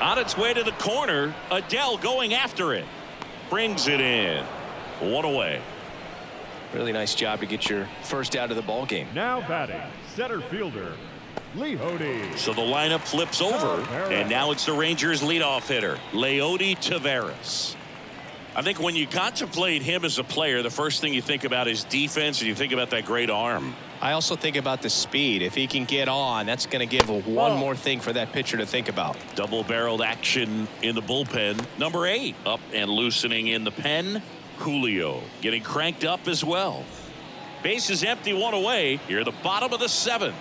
On its way to the corner. Adele going after it. Brings it in. One away. Really nice job to get your first out of the ball game. Now batting, center fielder, Leody. So the lineup flips over, and now it's the Rangers leadoff hitter, Leody Taveras. I think when you contemplate him as a player, the first thing you think about is defense, and you think about that great arm. I also think about the speed. If he can get on, that's going to give one more thing for that pitcher to think about. Double-barreled action in the bullpen. Number 8 up and loosening in the pen. Julio getting cranked up as well. Base is empty, one away. Here at the bottom of the 7th.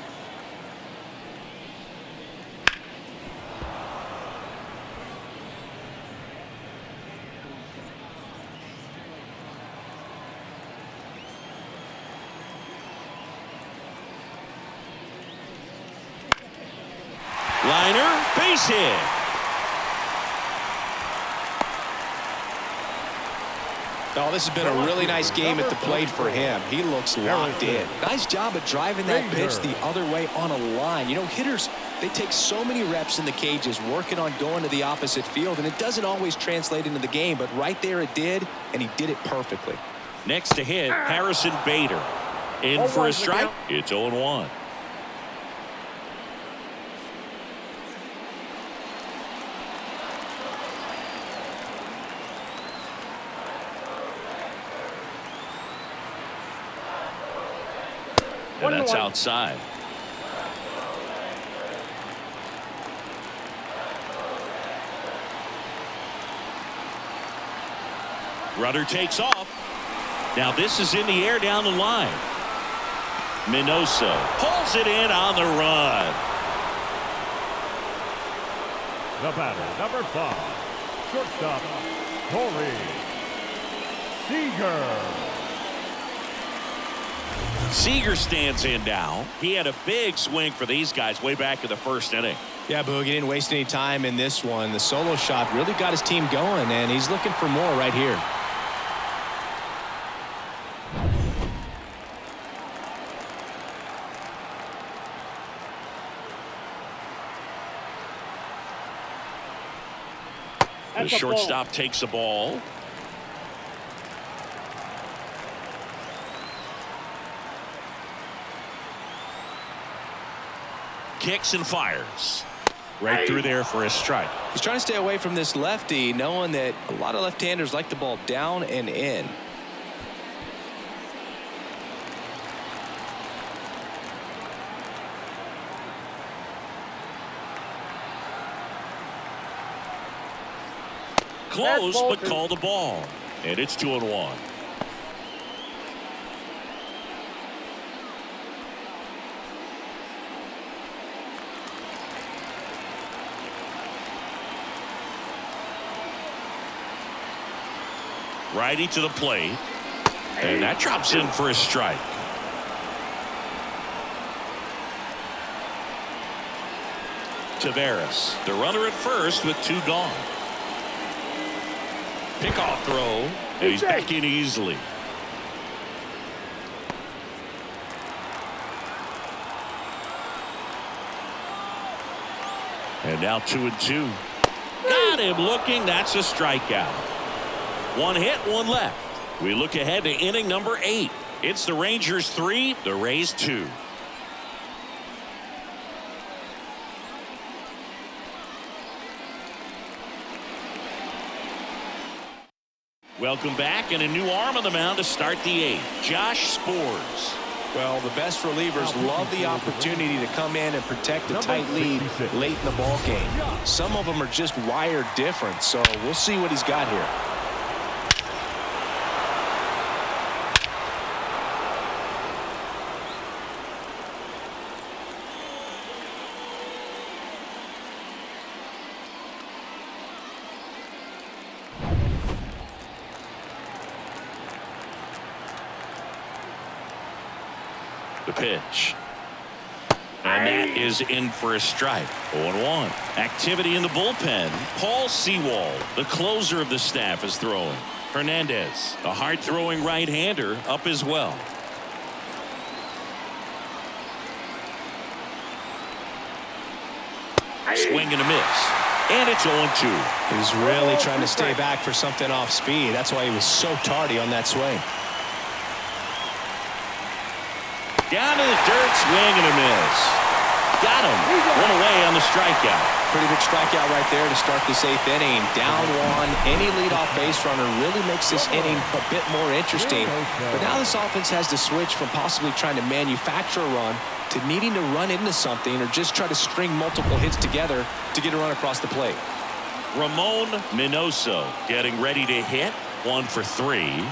Liner, base hit. Oh, this has been a really nice game at the plate for him. He looks locked in. Nice job of driving that pitch the other way on a line. You know, hitters, they take so many reps in the cages working on going to the opposite field, and it doesn't always translate into the game, but right there it did, and he did it perfectly. Next to hit, Harrison Bader. In for a strike. It's 0-1. And that's outside. Rudder takes off. Now this is in the air down the line. Minoso pulls it in on the run. The batter, number 5, shortstop, Corey Seager. Seager stands in now. He had a big swing for these guys way back in the first inning. Yeah, Boog, he didn't waste any time in this one. The solo shot really got his team going, and he's looking for more right here. The shortstop takes the ball. Kicks and fires. Right through there for a strike. He's trying to stay away from this lefty, knowing that a lot of left-handers like the ball down and in. Close, but called the ball. And it's 2-1. Righty to the plate. And that drops in for a strike. Taveras, the runner at first with 2 gone. Pickoff throw, and he's back in easily. And now 2-2. Got him looking. That's a strikeout. 1 hit, 1 left. We look ahead to inning number 8. It's the Rangers 3, the Rays 2. Welcome back, and a new arm on the mound to start the 8th. Josh Spores. Well, the best relievers love the opportunity to come in and protect a tight lead late in the ball game. Some of them are just wired different, so we'll see what he's got here. The pitch. And that is in for a strike. 0-1. Activity in the bullpen. Paul Sewald, the closer of the staff, is throwing. Hernandez, a hard-throwing right-hander, up as well. Swing and a miss. And it's 0-2. He was really trying to stay back for something off speed. That's why he was so tardy on that swing. Down to the dirt, swing and a miss. Got him. One away on the strikeout. Pretty big strikeout right there to start this 8th inning. Down one. Any leadoff base runner really makes this inning a bit more interesting. But now this offense has to switch from possibly trying to manufacture a run to needing to run into something or just try to string multiple hits together to get a run across the plate. Ramon Minoso getting ready to hit. 1 for 3.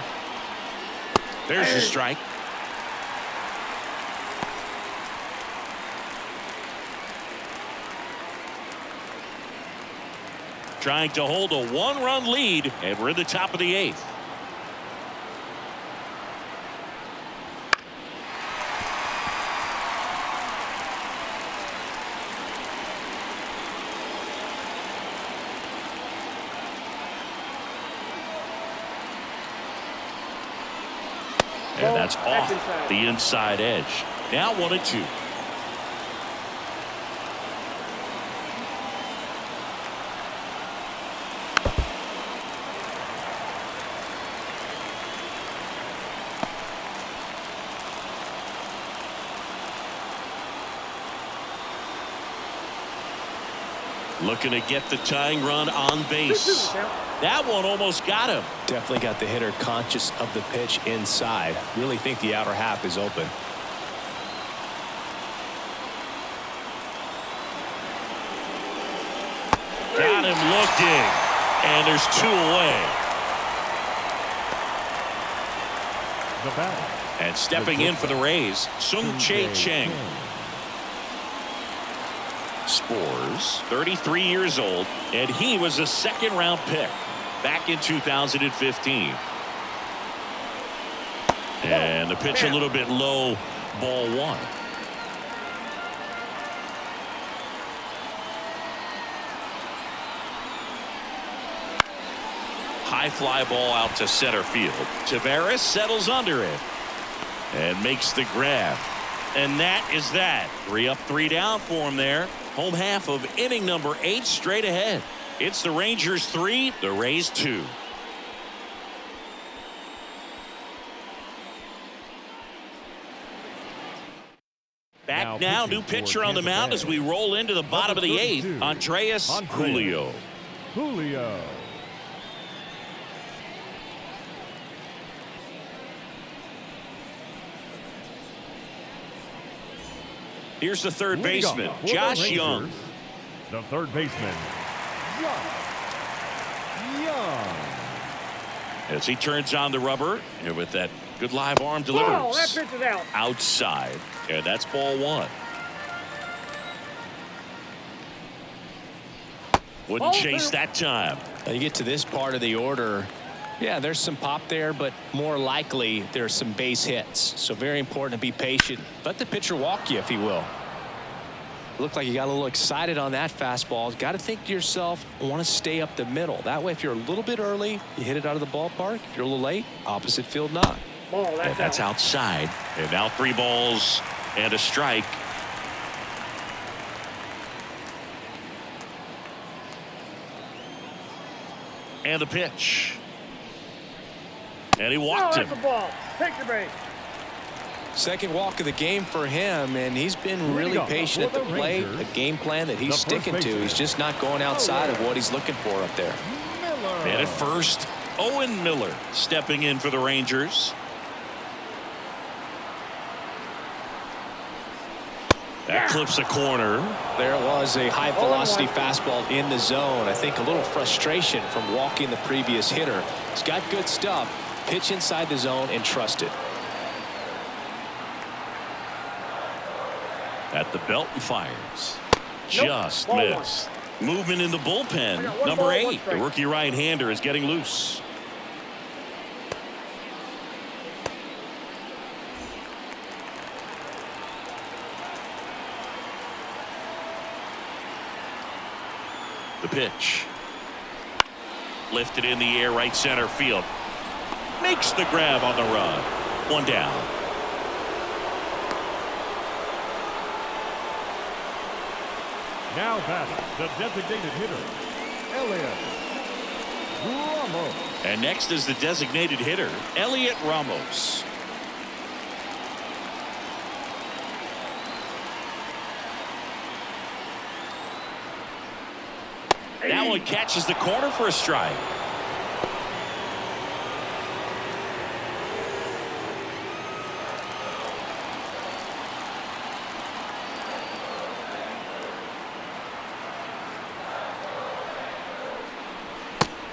There's the strike. Trying to hold a 1-run lead, and we're in the top of the 8th. And that's off the inside edge. Now 1-2. Looking to get the tying run on base. That one almost got him. Definitely got the hitter conscious of the pitch inside. Really think the outer half is open. Got him looking. And there's 2 away. The batter. And stepping in for the Rays, Sung-Chae Cheng. Spores, 33 years old, and he was a 2nd-round pick back in 2015. And the pitch a little bit low, ball 1. High fly ball out to center field. Taveras settles under it and makes the grab. And that is that. 3 up, 3 down for him there. Home half of inning number 8 straight ahead. It's the Rangers 3, the Rays 2. Back now, new pitcher on the mound as we roll into the bottom of the 8th. Andreas Julio. Julio. Here's the third baseman, Josh Young. The third baseman, Young. As he turns on the rubber, and with that good live arm delivers. That pitch is out. Outside, and that's ball 1. Wouldn't chase that time. Now you get to this part of the order. Yeah, there's some pop there, but more likely there's some base hits. So very important to be patient. Let the pitcher walk you, if he will. Looked like you got a little excited on that fastball. Got to think to yourself, I want to stay up the middle. That way, if you're a little bit early, you hit it out of the ballpark. If you're a little late, opposite field knock. And that's outside. And now 3 balls and a strike. And the pitch. And he walked him. That's the ball. Take your base. Second walk of the game for him, and he's been really patient at the plate. A game plan that he's sticking to. He's just not going outside of what he's looking for up there. And at first, Owen Miller stepping in for the Rangers. That clips a corner. There was a high velocity fastball in the zone. I think a little frustration from walking the previous hitter. He's got good stuff. Pitch inside the zone and trust it. At the belt and fires. Just missed. Movement in the bullpen. Number 8, the rookie right-hander is getting loose. The pitch. Lifted in the air, right center field. Makes the grab on the run. 1 down. Now batting, the designated hitter, Elliott Ramos. And next is the designated hitter, Elliott Ramos. That one catches the corner for a strike.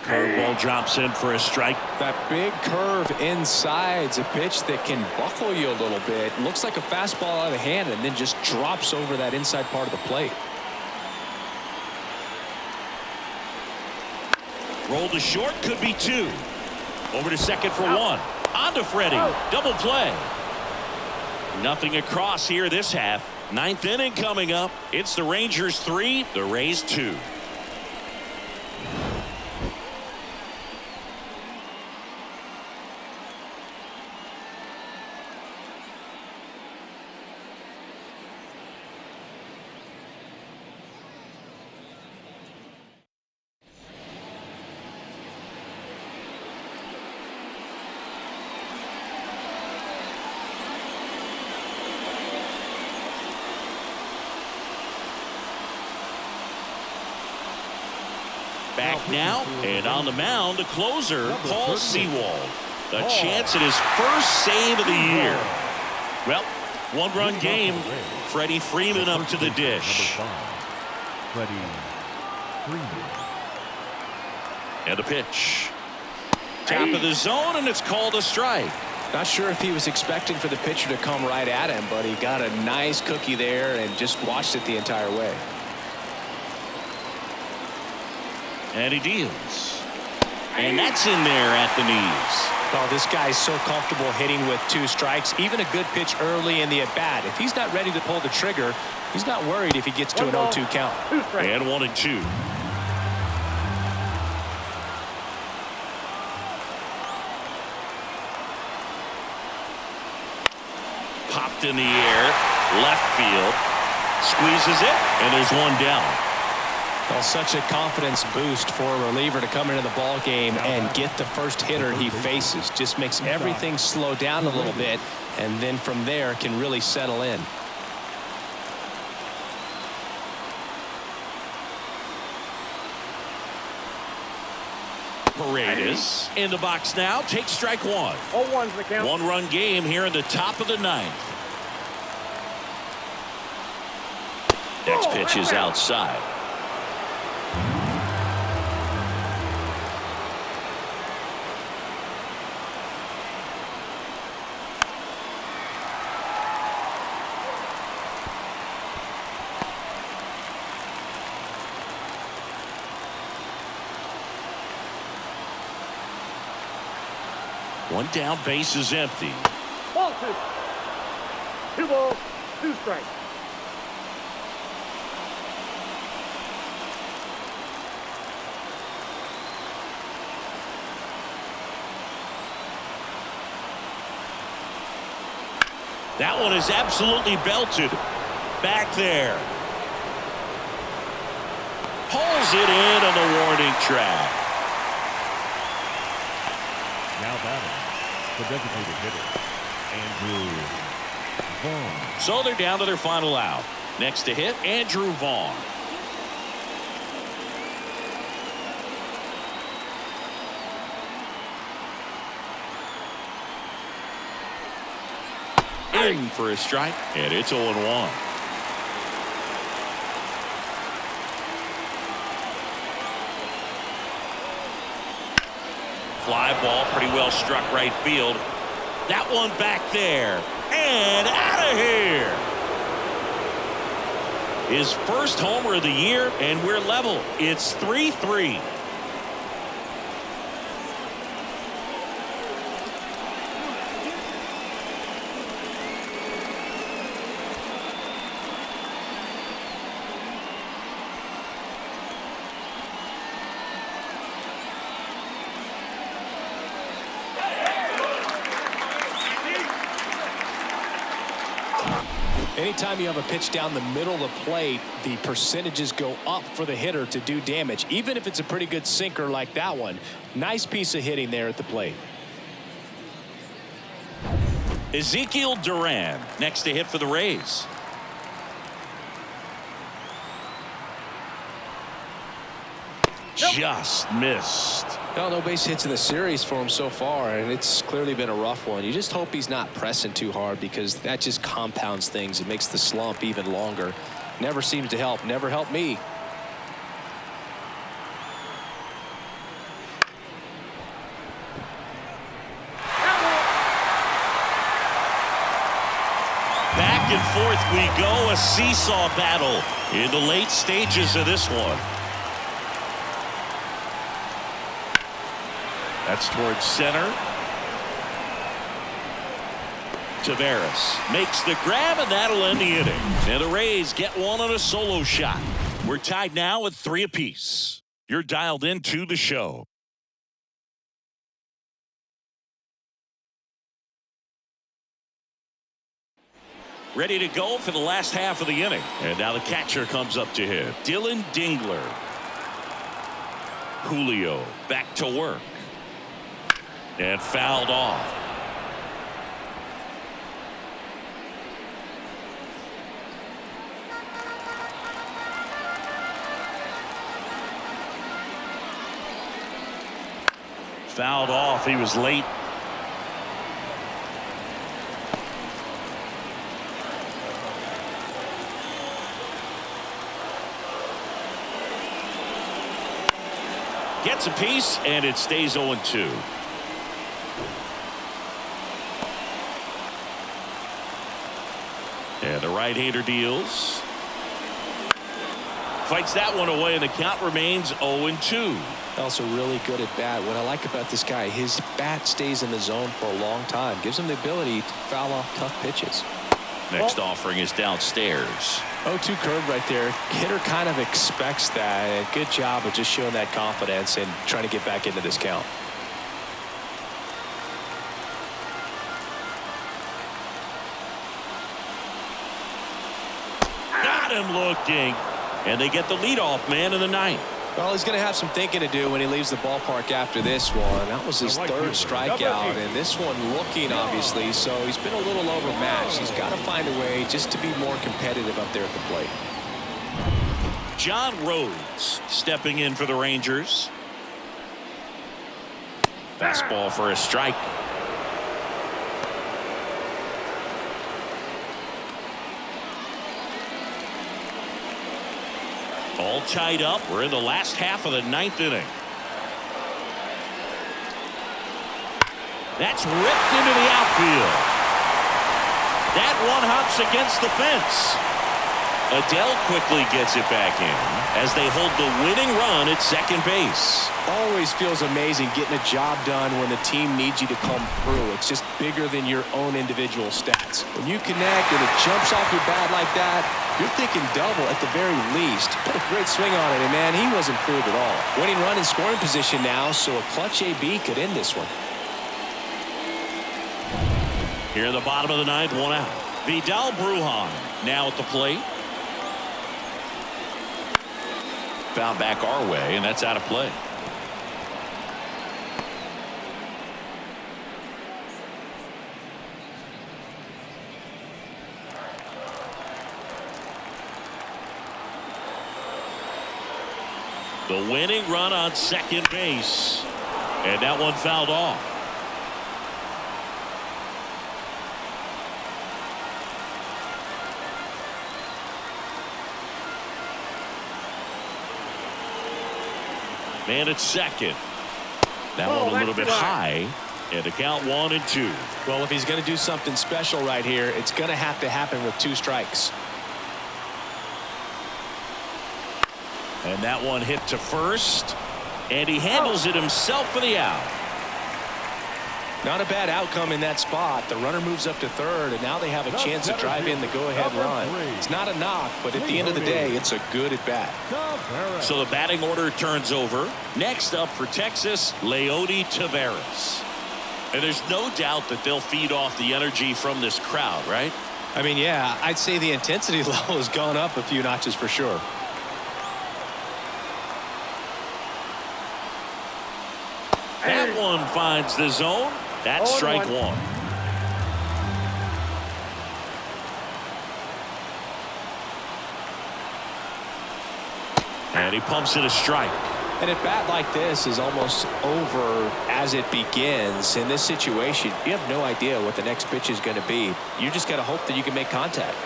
Curveball drops in for a strike. That big curve inside's a pitch that can buckle you a little bit. Looks like a fastball out of the hand and then just drops over that inside part of the plate. Roll to short, could be two. Over to second for one. On to Freddie. Double play. Nothing across here this half. Ninth inning coming up. It's the Rangers 3, the Rays 2. Back now, and on the mound, the closer, Paul Sewald. A chance at his first save of the year. Well, one-run game. Freddie Freeman up to the dish. Freddie Freeman. And a pitch. Top of the zone, and it's called a strike. Not sure if he was expecting for the pitcher to come right at him, but he got a nice cookie there and just watched it the entire way. And he deals. And that's in there at the knees. Well, this guy's so comfortable hitting with 2 strikes. Even a good pitch early in the at-bat. If he's not ready to pull the trigger, he's not worried if he gets to an 0-2 count. And 1-2. Popped in the air. Left field. Squeezes it. And there's one down. Well, such a confidence boost for a reliever to come into the ball game and get the first hitter he faces. Just makes everything slow down a little bit, and then from there can really settle in. Paredes in the box now. Takes strike one. 0-1's the count. One-run game here in the top of the ninth. Next pitch is outside. One down, base is empty. Ball 2. 2 balls, 2 strikes. That one is absolutely belted. Back there. Pulls it in on the warning track. Now batting, the designated hitter, Andrew Vaughn. So they're down to their final out. Next to hit, Andrew Vaughn. In for a strike, and it's 0-1. Fly ball, pretty well struck right field. That one back there, and out of here. His first homer of the year, and we're level. It's 3-3. Anytime you have a pitch down the middle of the plate, the percentages go up for the hitter to do damage, even if it's a pretty good sinker like that one. Nice piece of hitting there at the plate. Ezekiel Duran next to hit for the Rays. Just missed. Well, no base hits in the series for him so far, and it's clearly been a rough one. You just hope he's not pressing too hard, because that just compounds things. It makes the slump even longer. Never seems to help. Never helped me. Back and forth we go, a seesaw battle in the late stages of this one. That's towards center. Tavares makes the grab, and that'll end the inning. And the Rays get one on a solo shot. We're tied now at 3 apiece. You're dialed into the show. Ready to go for the last half of the inning. And now the catcher comes up to him. Dylan Dingler. Julio back to work. And fouled off. Fouled off. He was late. Gets a piece, and it stays 0-2. And the right-hander deals. Fights that one away, and the count remains 0-2. Also really good at bat. What I like about this guy, his bat stays in the zone for a long time. Gives him the ability to foul off tough pitches. Next offering is downstairs. 0-2 curve right there. Hitter kind of expects that. And good job of just showing that confidence and trying to get back into this count. Got him looking. And they get the leadoff man in the ninth. Well, he's going to have some thinking to do when he leaves the ballpark after this one. That was his third strikeout, and this one looking, obviously, so he's been a little overmatched. He's got to find a way just to be more competitive up there at the plate. John Rhodes stepping in for the Rangers. Fastball for a strike. All tied up. We're in the last half of the ninth inning. That's ripped into the outfield. That one hops against the fence. Adele quickly gets it back in as they hold the winning run at second base. Always feels amazing getting a job done when the team needs you to come through. It's just bigger than your own individual stats. When you connect and it jumps off your bat like that, you're thinking double at the very least. Put a great swing on it, and man, he wasn't fooled at all. Winning run in scoring position now, so a clutch AB could end this one. Here in the bottom of the ninth, one out. Vidal Brujan now at the plate. Found back our way, and that's out of play. The winning run on second base, and that one fouled off. Man at second. That one a little bit high, and the count 1-2. Well, if he's going to do something special right here, it's going to have to happen with 2 strikes. And that one hit to first, and he handles it himself for the out. Not a bad outcome in that spot. The runner moves up to third, and now they have a chance to drive in the go-ahead run. It's not a knock, but at the end of the day, it's a good at-bat. So the batting order turns over. Next up for Texas, Leody Taveras. And there's no doubt that they'll feed off the energy from this crowd, right? I mean, yeah, I'd say the intensity level has gone up a few notches for sure. That one finds the zone. That's strike one. And he pumps it a strike. And at bat like this is almost over as it begins. In this situation, you have no idea what the next pitch is going to be. You just got to hope that you can make contact.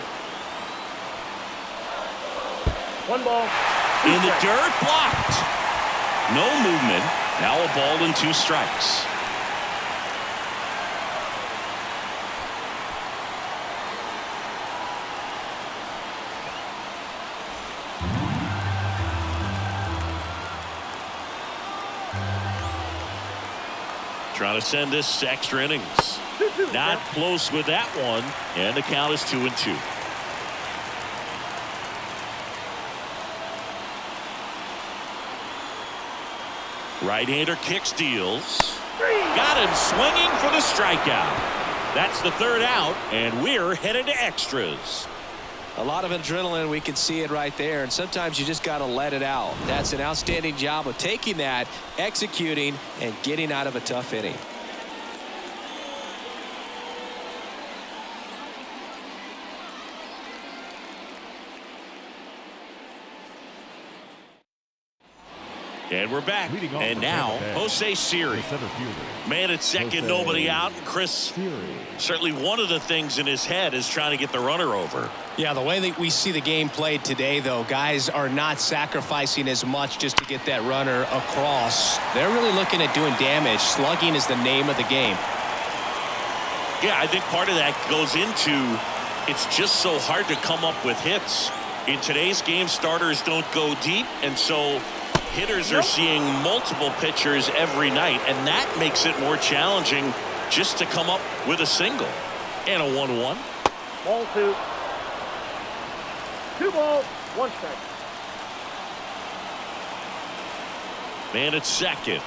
One ball. In the dirt, blocked. No movement. Now a ball and 2 strikes. Trying to send this to extra innings. Not close with that one, and the count is 2-2. Right-hander kicks, deals. Got him swinging for the strikeout. That's the 3rd out, and we're headed to extras. A lot of adrenaline, we can see it right there, and sometimes you just got to let it out. That's an outstanding job of taking that, executing, and getting out of a tough inning. And we're back. And now, Jose Seager. Man at second, nobody out. And Chris, certainly one of the things in his head is trying to get the runner over. Yeah, the way that we see the game played today, though, guys are not sacrificing as much just to get that runner across. They're really looking at doing damage. Slugging is the name of the game. Yeah, I think part of that goes into it's just so hard to come up with hits. In today's game, starters don't go deep, and so hitters are seeing multiple pitchers every night, and that makes it more challenging just to come up with a single. And a 1-1. Ball 2. 2 balls, 1 strike. Man at second.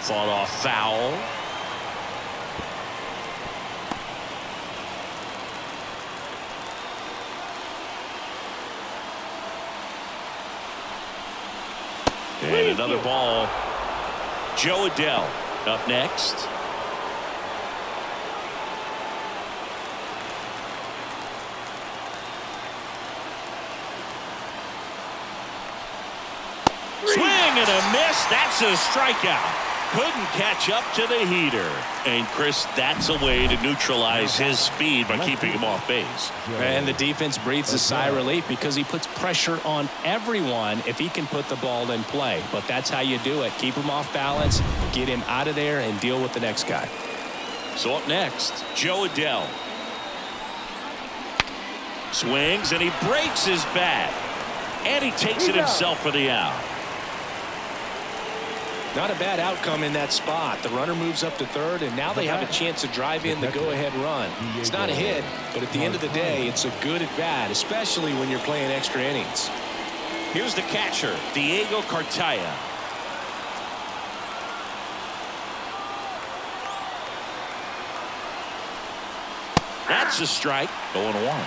Fought off foul. And another ball. Joe Adele up next. Swing and a miss. That's a strikeout. Couldn't catch up to the heater. And Chris, that's a way to neutralize his speed by keeping him off base. And the defense breathes a sigh of relief because he puts pressure on everyone if he can put the ball in play. But that's how you do it. Keep him off balance, get him out of there, and deal with the next guy. So up next, Joe Adele. Swings and he breaks his bat. And he takes it himself for the out. Not a bad outcome in that spot. The runner moves up to third, and now they have a chance to drive in the go-ahead run. It's not a hit, but at the end of the day, it's a good at-bat, especially when you're playing extra innings. Here's the catcher, Diego Cartaya. That's a strike. 0-1.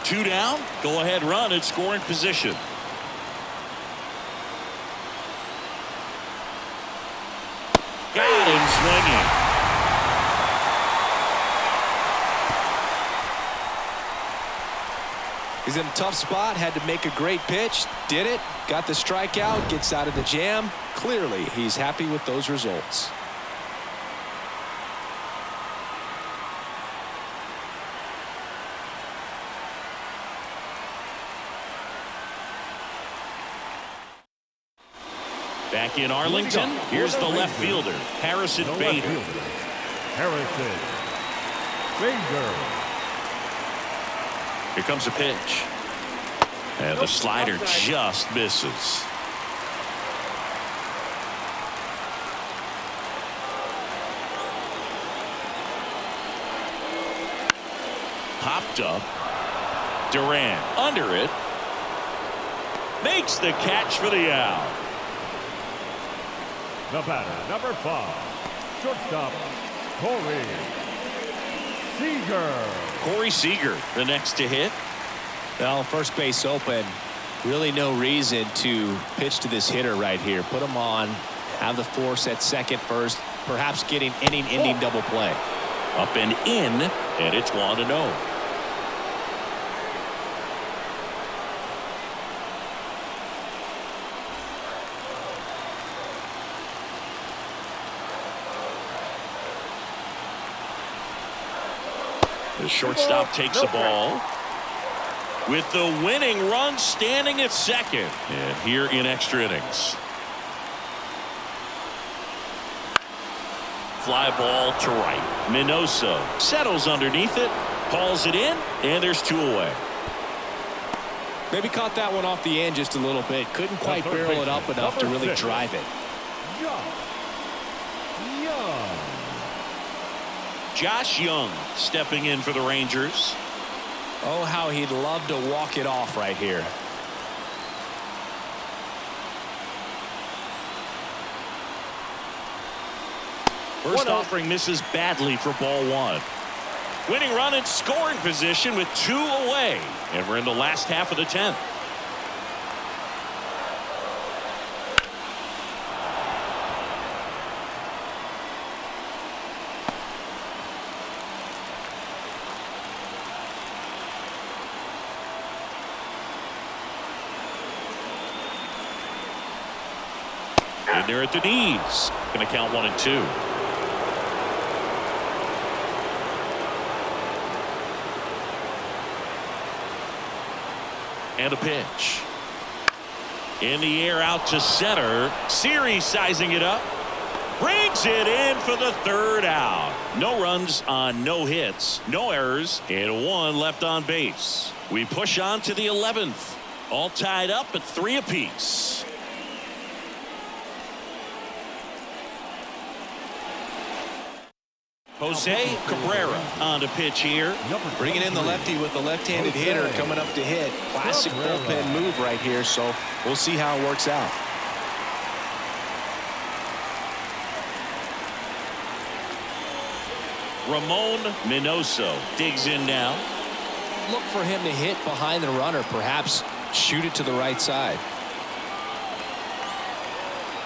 Two down, go ahead run in scoring position. Got him swinging. He's in a tough spot, had to make a great pitch, did it, got the strikeout, gets out of the jam. Clearly, he's happy with those results. Back in Arlington, here's the left fielder, Harrison Bader. Harrison Seager. Here comes a pitch. And the slider just misses. Popped up. Durant under it. Makes the catch for the out. The batter, number 5, shortstop, Corey Seager, the next to hit. Well, first base open. Really no reason to pitch to this hitter right here. Put him on, have the force at second, first, perhaps getting inning-ending double play. Up and in, and it's 1-0. The shortstop takes the ball with the winning run standing at second. And here in extra innings. Fly ball to right. Minoso settles underneath it, hauls it in, and there's 2 away. Maybe caught that one off the end just a little bit. Couldn't quite barrel it up enough to really drive it. Josh Young stepping in for the Rangers. Oh, how he'd love to walk it off right here. First offering misses badly for ball 1. Winning run in scoring position with 2 away. And we're in the last half of the 10th. And they're at the knees. Going to count 1 and 2. And a pitch. In the air out to center. Series sizing it up. Brings it in for the 3rd out. No runs on no hits. No errors. And 1 left on base. We push on to the 11th. All tied up at 3 apiece. Jose Cabrera on to pitch here. Bringing in the lefty with the left-handed hitter coming up to hit. Classic bullpen move right here, so we'll see how it works out. Ramon Minoso digs in now. Look for him to hit behind the runner, perhaps shoot it to the right side.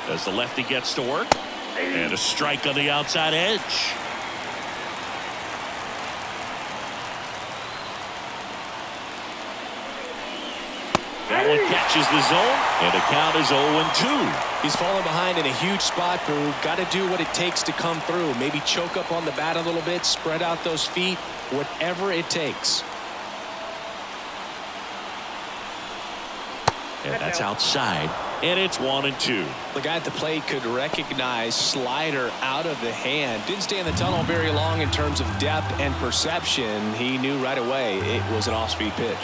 As the lefty gets to work. And a strike on the outside edge. That one catches the zone, and the count is 0-2. He's falling behind in a huge spot, Boo. Got to do what it takes to come through. Maybe choke up on the bat a little bit, spread out those feet, whatever it takes. And that's outside, and it's 1-2. The guy at the plate could recognize slider out of the hand. Didn't stay in the tunnel very long in terms of depth and perception. He knew right away it was an off-speed pitch.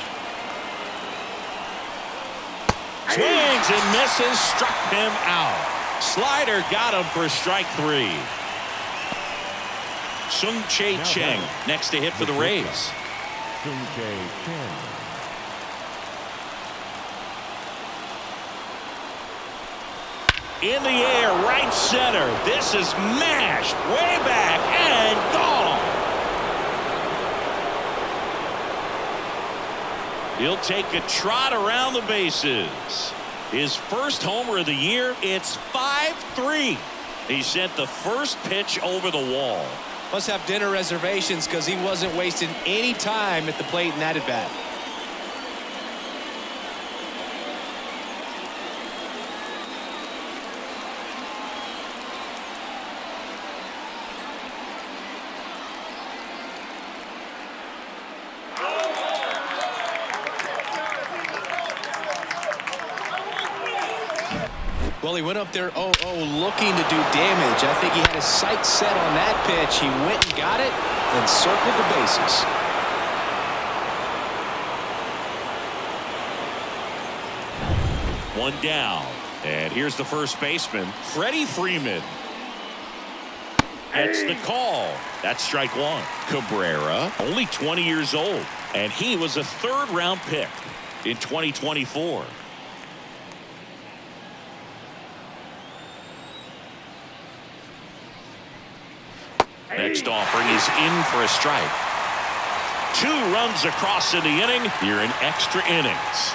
Swings and misses, struck him out. Slider got him for strike 3. Sung-Chae Cheng next to hit for the Rays. Sung-Chae Cheng. In the air, right center. This is mashed way back and gone. He'll take a trot around the bases. His first homer of the year. It's 5-3. He sent the first pitch over the wall. Must have dinner reservations because he wasn't wasting any time at the plate in that at bat. Well, he went up there 0-0 looking to do damage. I think he had his sights set on that pitch. He went and got it and circled the bases. One down. And here's the first baseman, Freddie Freeman. Gets the call. That's strike one. Cabrera, only 20 years old, and he was a third-round pick in 2024. Next offering is in for a strike. 2 runs across in the inning. You're in extra innings.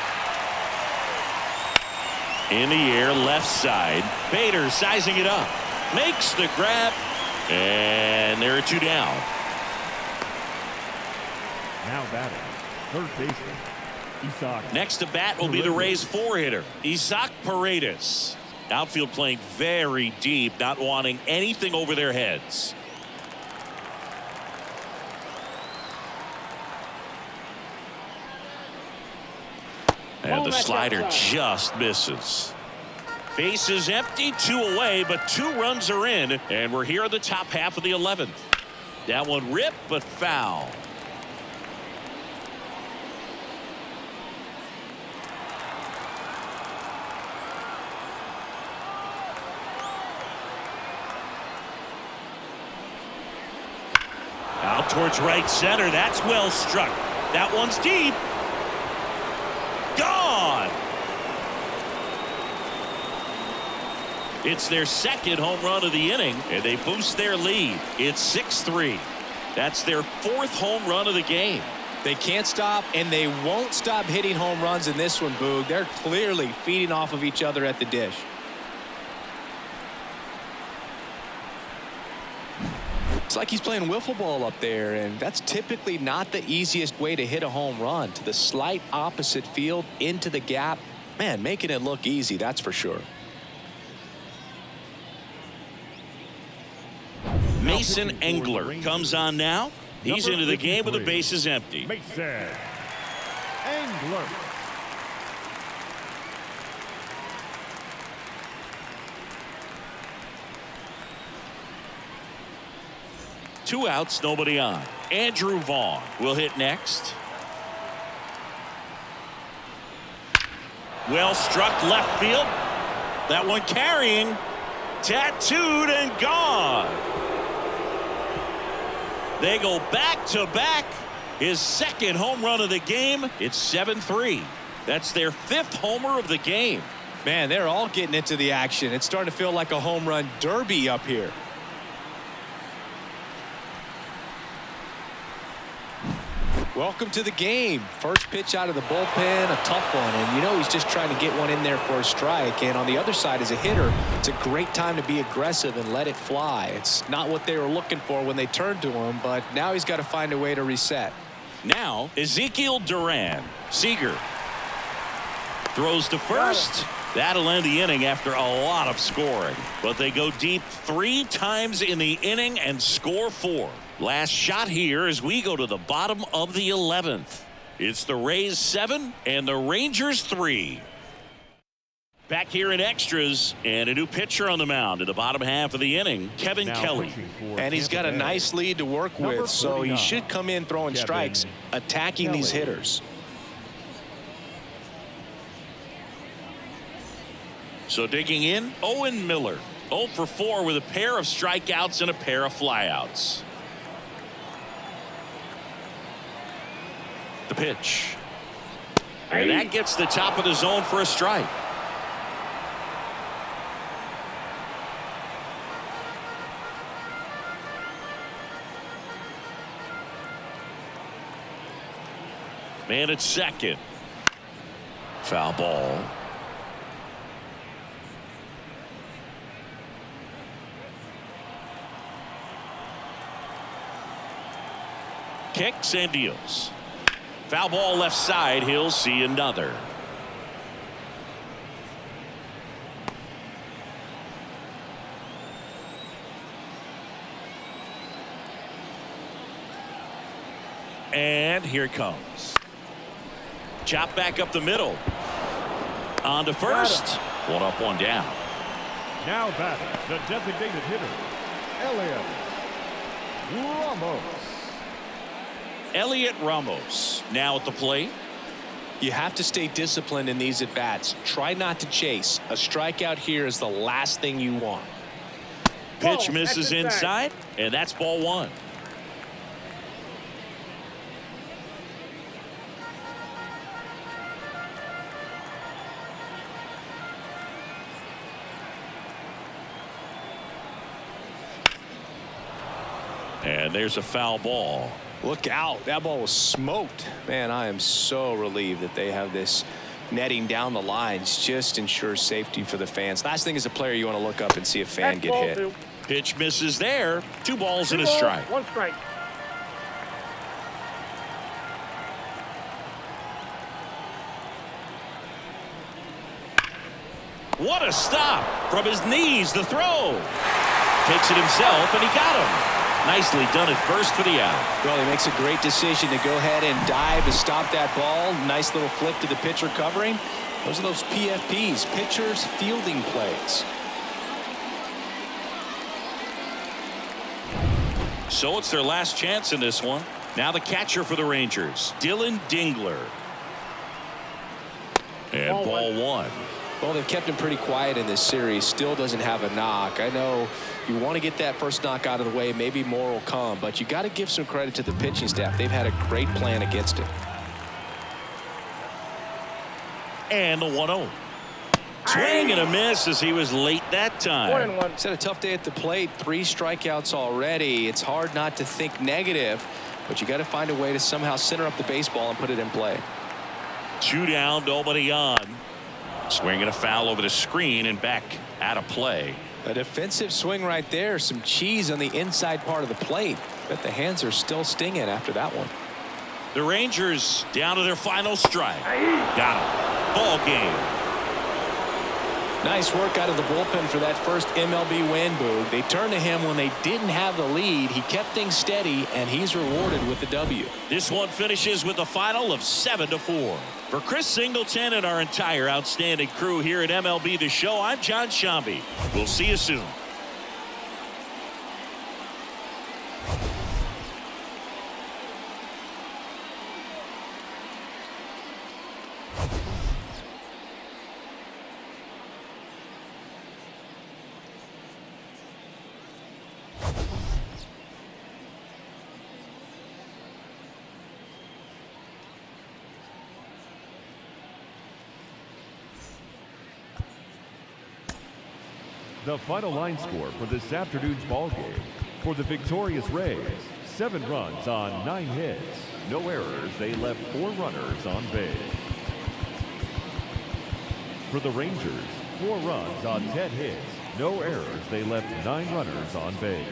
In the air, left side. Bader sizing it up. Makes the grab. And there are 2 down. Now batting, third baseman, Isaac. Next to bat will be the Rays 4-hitter, Isaac Paredes. Outfield playing very deep, not wanting anything over their heads. And the slider just misses. Base is empty, 2 away, but 2 runs are in, and we're here in the top half of the 11th. That one ripped, but foul. Out towards right center. That's well struck. That one's deep. Gone. It's their second home run of the inning, and they boost their lead. It's 6-3. That's their 4th home run of the game. They can't stop, and they won't stop hitting home runs in this one, Boog. They're clearly feeding off of each other at the dish. It's like he's playing wiffle ball up there, and that's typically not the easiest way to hit a home run. To the slight opposite field, into the gap. Man, making it look easy, that's for sure. Mason Engler comes on now. He's into the game with the bases empty. Mason Engler. Two outs, nobody on. Andrew Vaughn will hit next. Well struck left field. That one carrying. Tattooed and gone. They go back to back. His second home run of the game. It's 7-3. That's their 5th homer of the game. Man, they're all getting into the action. It's starting to feel like a home run derby up here. Welcome to the game. First pitch out of the bullpen, a tough one, and you know he's just trying to get one in there for a strike. And on the other side, as a hitter, it's a great time to be aggressive and let it fly. It's not what they were looking for when they turned to him, but now he's got to find a way to reset. Now Ezekiel Duran. Seager throws to first. That'll end the inning after a lot of scoring, but they go deep 3 times in the inning and score 4. Last shot here as we go to the bottom of the 11th. It's the Rays 7 and the Rangers 3. Back here in extras, and a new pitcher on the mound in the bottom half of the inning, Kevin Kelly. And he's got a nice lead to work with, so he should come in throwing strikes, attacking these hitters. So digging in, Owen Miller. 0 for 4 with a pair of strikeouts and a pair of flyouts. The pitch. And that gets the top of the zone for a strike. Man at second. Foul ball. Kicks and deals. Foul ball left side. He'll see another. And here it comes. Chop back up the middle. On to first. 1 up, 1 down. Now batting, the designated hitter, Elliot Ramos. Elliot Ramos now at the plate. You have to stay disciplined in these at-bats. Try not to chase. A strikeout here is the last thing you want. Pitch Ball, misses that's inside, and that's ball one. And there's a foul ball. Look out. That ball was smoked. Man, I am so relieved that they have this netting down the lines. Just ensures safety for the fans. Last thing as a player, you want to look up and see a fan That's get ball hit. two. Pitch misses there. 2 balls and a Two balls, strike. 1 strike. What a stop from his knees. The throw. Takes it himself, and he got him. Nicely done at first for the out. Well, he makes a great decision to go ahead and dive to stop that ball. Nice little flip to the pitcher covering. Those are those PFPs, pitchers fielding plays. So it's their last chance in this one. Now the catcher for the Rangers, Dylan Dingler. And ball one. Well, they've kept him pretty quiet in this series. Still doesn't have a knock. I know you want to get that first knock out of the way. Maybe more will come, but you got to give some credit to the pitching staff. They've had a great plan against it. And the 1-0. Swing and a miss as he was late that time. 1-1. He's had a tough day at the plate. 3 strikeouts already. It's hard not to think negative, but you got to find a way to somehow center up the baseball and put it in play. 2 down, nobody on. Swinging a foul over the screen and back out of play. A defensive swing right there. Some cheese on the inside part of the plate. Bet the hands are still stinging after that one. The Rangers down to their final strike. Got him. Ball game. Nice work out of the bullpen for that first MLB win, Boog. They turned to him when they didn't have the lead. He kept things steady, and he's rewarded with the W. This one finishes with a final of 7-4. For Chris Singleton and our entire outstanding crew here at MLB The Show, I'm John Shambi. We'll see you soon. The final line score for this afternoon's ball game. For the victorious Rays, 7 runs on 9 hits. No errors. They left 4 runners on base. For the Rangers, 4 runs on 10 hits. No errors. They left 9 runners on base.